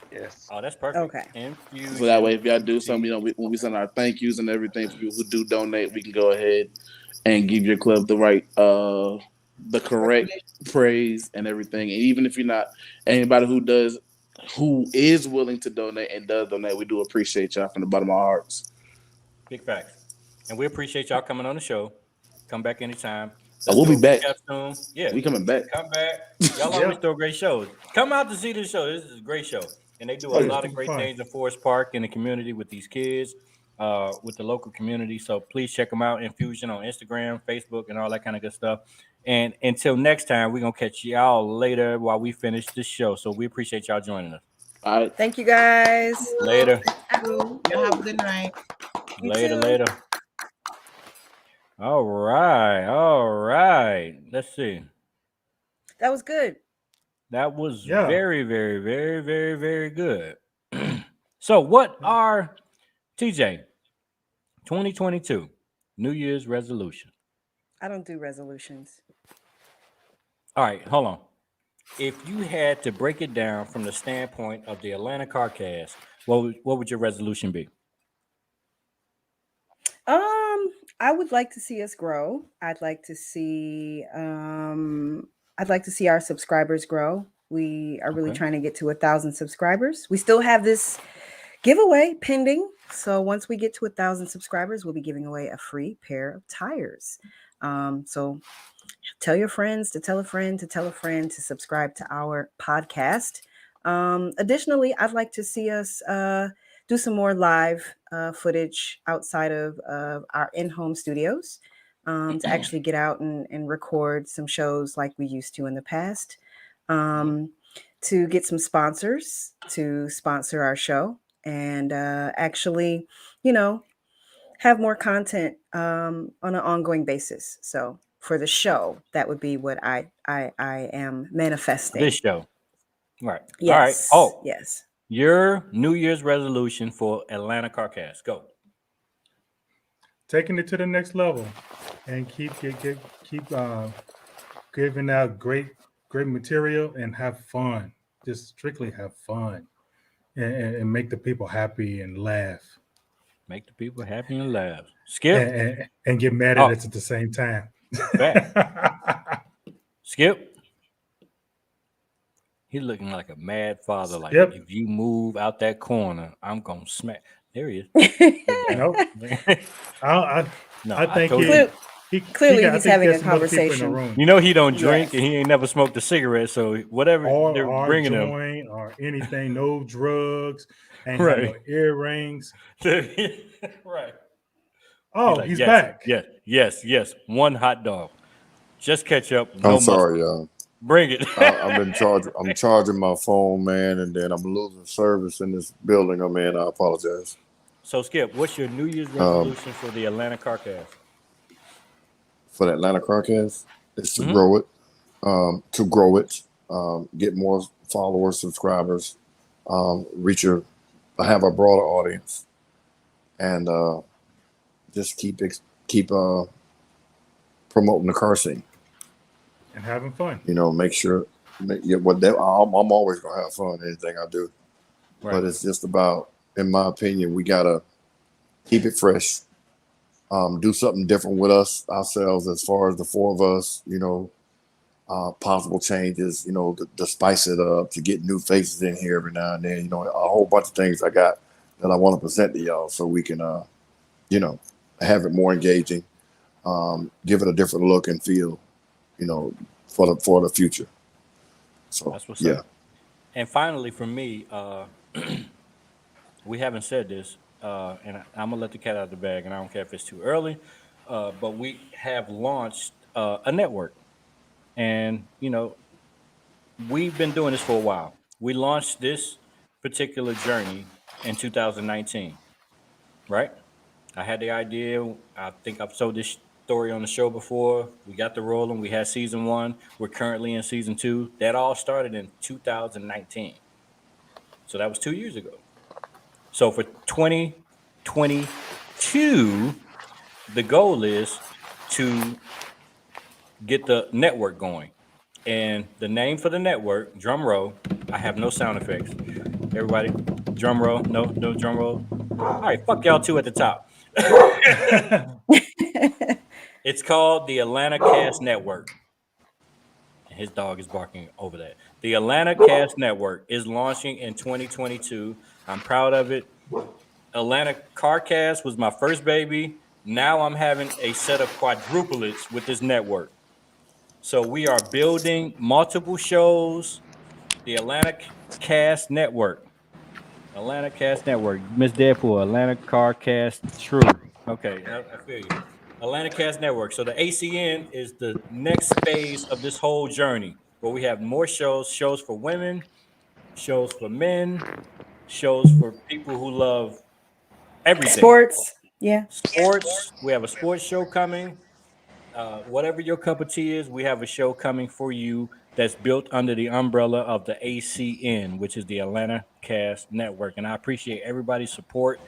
Yes. Oh, that's perfect. Okay. Infusion. So that way, if y'all do something, when we send our thank yous and everything for people who do donate, we can go ahead and give your club the correct praise and everything. And even if you're not anybody who is willing to donate and does donate, we do appreciate y'all from the bottom of our hearts. Big facts. And we appreciate y'all coming on the show. Come back anytime. We'll be do a back. recap soon. Yeah. We coming back. Come back. Y'all always throw great shows. Come out to see this show. This is a great show. And they do a lot of great things in Forest Park in the community with these kids, with the local community. So please check them out. Infusion on Instagram, Facebook, and all that kind of good stuff. And until next time, we're going to catch y'all later while we finish the show. So we appreciate y'all joining us. All right. Thank you guys. Later. Y'all have a good night. You Later, too. later. All right. Let's see. That was good. That was very, very, very, very, very good. So, what are TJ 2022 New Year's resolution? I don't do resolutions. All right, hold on. If you had to break it down from the standpoint of the Atlanta Carcast, what would your resolution be? I would like to see us grow. I'd like to see our subscribers grow. We are really trying to get to 1,000 subscribers. We still have this giveaway pending. So once we get to 1,000 subscribers, we'll be giving away a free pair of tires. So tell your friends to tell a friend to tell a friend to subscribe to our podcast. Additionally, I'd like to see us do some more live footage outside of our in-home studios, to actually get out and record some shows like we used to in the past, to get some sponsors to sponsor our show, and actually, have more content on an ongoing basis. So for the show, that would be what I am manifesting. This show. Right. Yes. All right. Oh, yes. Your New Year's resolution for Atlanta Carcast. Go. Taking it to the next level and keep giving out great material and have fun. Just strictly have fun and make the people happy and laugh. Make the people happy and laugh. Skip. And get mad at us at the same time. Skip. He's looking like a mad father. Like, if you move out that corner, I'm gonna smack. There he is. Nope. I think clearly he's having a conversation. He don't drink and he ain't never smoked a cigarette. So whatever they're bringing him, or anything, no drugs, and no earrings. Right. Oh, like, he's back. back. Yes. One hot dog. Just ketchup. No, I'm sorry, y'all. Bring it. I'm charging my phone, man, and then I'm losing service in this building I'm in. I apologize. So, Skip, what's your New Year's resolution for the Atlanta Carcast? For the Atlanta Carcast, is to grow it. Get more followers, subscribers, have a broader audience, and just keep promoting the car scene. And having fun. Make sure. I'm always gonna have fun. Anything I do. Right. But it's just about, in my opinion, we gotta keep it fresh. Do something different with ourselves as far as the four of us. Possible changes. To spice it up, to get new faces in here every now and then. A whole bunch of things I got that I want to present to y'all, so we can, have it more engaging, give it a different look and feel, for the future. So That's what's yeah. up. And finally, for me, we haven't said this, and I'm gonna let the cat out of the bag, and I don't care if it's too early, but we have launched a network, and we've been doing this for a while. We launched this particular journey in 2019, right? I had the idea. I think I've told this story on the show before. We got the rolling. We had season 1. We're currently in season 2. That all started in 2019. So that was 2 years ago. So for 2022, the goal is to get the network going. And the name for the network, drum roll. I have no sound effects. Everybody, drum roll. No drum roll. All right, fuck y'all two at the top. It's called the Atlanta Cast Network. And his dog is barking over that. The Atlanta Cast Network is launching in 2022. I'm proud of it. Atlanta CarCast was my first baby. Now I'm having a set of quadruplets with this network. So we are building multiple shows. The Atlanta Cast Network. Atlanta Cast Network. Miss Deadpool. Atlanta CarCast True. Okay, I feel you. Atlanta Cast Network. So the ACN is the next phase of this whole journey, where we have more shows for women, shows for men, shows for people who love everything. Sports. Yeah. Sports. We have a sports show coming. Whatever your cup of tea is, we have a show coming for you that's built under the umbrella of the ACN, which is the Atlanta Cast Network. And I appreciate everybody's support.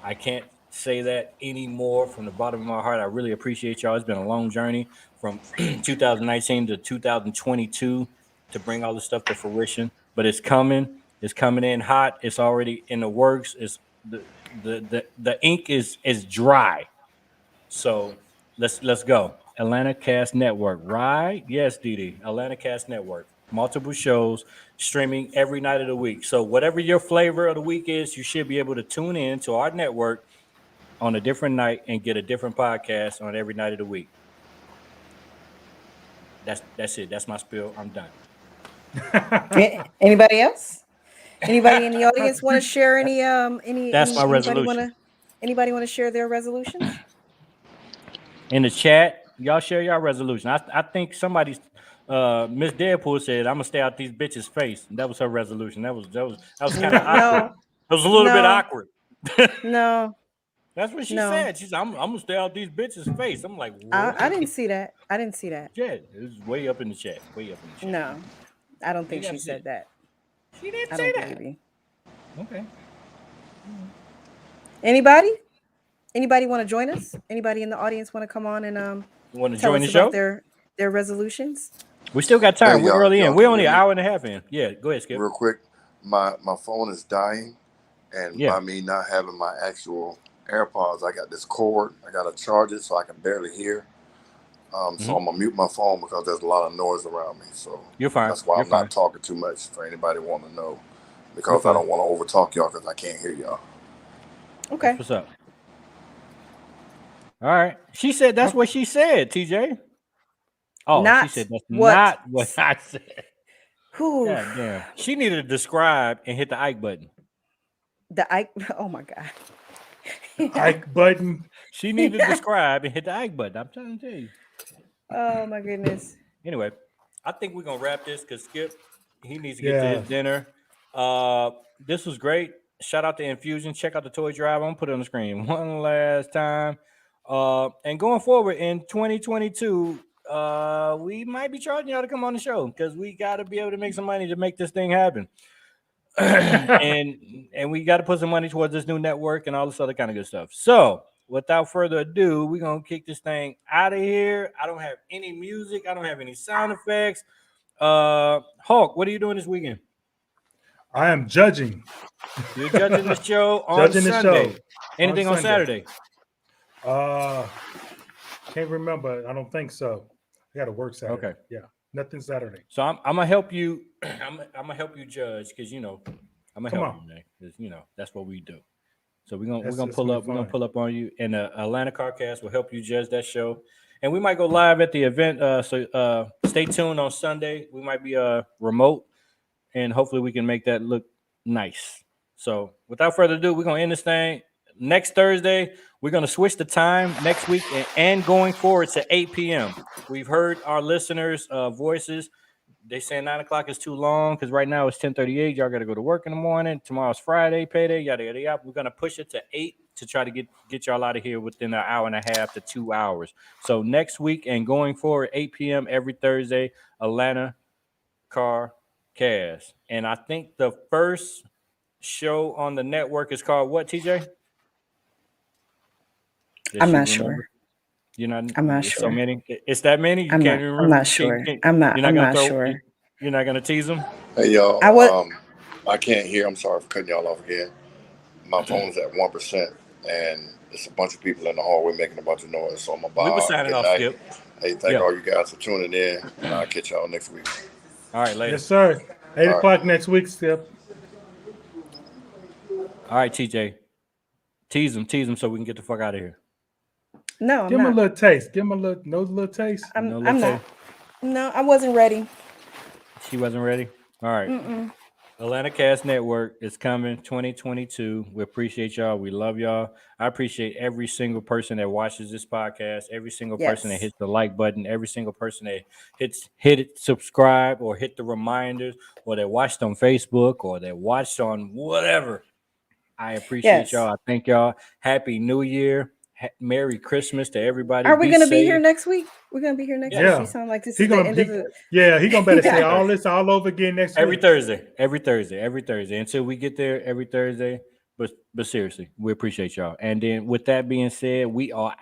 I can't say that anymore from the bottom of my heart. I really appreciate y'all. It's been a long journey from 2019 to 2022 to bring all this stuff to fruition, but it's coming. It's coming in hot. It's already in the works. It's the ink is dry. So let's go. Atlanta Cast Network, right? Yes, Didi. Atlanta Cast Network. Multiple shows streaming every night of the week. So whatever your flavor of the week is, you should be able to tune in to our network on a different night and get a different podcast on every night of the week. That's it. That's my spiel. I'm done. Anybody else? Anybody in the audience want to share That's my anybody resolution. want to share their resolutions? In the chat, y'all share your resolution. I think somebody's Miss Deadpool said, "I'm gonna stay out these bitches' face." And that was her resolution. That was kind of awkward. No, It was a little bit no, awkward. no, That's what she no. said. She said, I'm gonna stay out these bitches' face. I'm like, I what? didn't see that. I didn't see that. Chat. It was way up in the chat. Way up in the chat. No, I don't You think gotta she see said it. that. She didn't I say don't believe that. you. Okay. Anybody? Anybody want to join us? Anybody in the audience want to come on and You want to tell join us the about show? their resolutions? We still got Hey, time. We're early in. y'all We're can only hear an me hour and a half in. Yeah, go ahead, Skip. real quick. My phone is dying, and Yeah. by me not having my actual AirPods, I got this cord. I got to charge it, so I can barely hear. So I'm gonna mute my phone because there's a lot of noise around me. So You're fine. that's why You're I'm fine. not talking too much. For anybody want to know, You're because I fine. don't want to overtalk y'all because I can't hear y'all. That's Okay. what's up. All right. She said that's what she said, TJ. Oh, she Not said that's what not what I said. who God damn. She needed to describe and hit the Ike button. the I oh my god. Ike button. She needed to describe and hit the Ike button. I'm trying to tell you. Oh my goodness. Anyway, I think we're gonna wrap this because Skip, he needs to get to his Yeah. dinner. This was great. Shout out to Infusion. Check out the toy drive. I'm gonna put it on the screen one last time. And going forward in 2022, we might be charging y'all to come on the show because we got to be able to make some money to make this thing happen. and we got to put some money towards this new network and all this other kind of good stuff. So without further ado, we're gonna kick this thing out of here. I don't have any music, I don't have any sound effects. Hulk, what are you doing this weekend? I am judging. You're judging the show on Judging the Sunday. show Anything on Sunday. Saturday? Can't remember. I don't think so. I got to work Saturday. Okay. Yeah, nothing Saturday. So I'm gonna help you. I'm gonna help you judge because I'm gonna Come help on. you, man. Because that's what we do. So we're gonna That's pull gonna up. be We're gonna fun. pull up on you, and the Atlanta Carcast will help you judge that show. And we might go live at the event. So stay tuned on Sunday. We might be remote, and hopefully we can make that look nice. So without further ado, we're gonna end this thing. Next Thursday, we're gonna switch the time next week and going forward to 8 p.m. We've heard our listeners' voices. They saying 9 o'clock is too long because right now it's 10:38. Y'all got to go to work in the morning. Tomorrow's Friday, payday, yada yada yada. We're gonna push it to 8 to try to get y'all out of here within an hour and a half to 2 hours. So next week and going forward, 8 p.m. every Thursday, Atlanta Car Cast. And I think the first show on the network is called what, TJ? I'm not sure. You're not. I'm not It's sure. so many. It's that many. You I'm can't not. even I'm remember. not sure. You're I'm not. not I'm gonna not throw. sure. You're not gonna tease them. Hey y'all, I was. I can't hear. I'm sorry for cutting y'all off again. My phone's at 1%, and it's a bunch of people in the hallway making a bunch of noise. So I'm gonna We were bow. signing Good off, night. Skip. Hey, thank Yeah. all you guys for tuning in, and I'll catch y'all next week. All right, later. Yes, sir. 8 All o'clock next week, Skip. All right, TJ. Tease them so we can get the fuck out of here. No, I'm Give him a not. little taste. Give him a little taste. I'm No, not. Latae? No, I wasn't ready. She wasn't ready. All right. Mm-mm. Atlanta Cast Network is coming 2022. We appreciate y'all. We love y'all. I appreciate every single person that watches this podcast, every single person that Yes. hits the like button, every single person that hit it, subscribe, or hit the reminders, or that watched on Facebook, or that watched on whatever. I appreciate Yes. y'all. I thank y'all. Happy New Year. Merry Christmas to everybody. Are we Be gonna be safe. here next week? We're gonna be here next week. Yeah. You sound like this He is the gonna end of the. he gonna better say all this all over again next Every week. Thursday. Until we get there every Thursday. But seriously, we appreciate y'all. And then with that being said, we are out.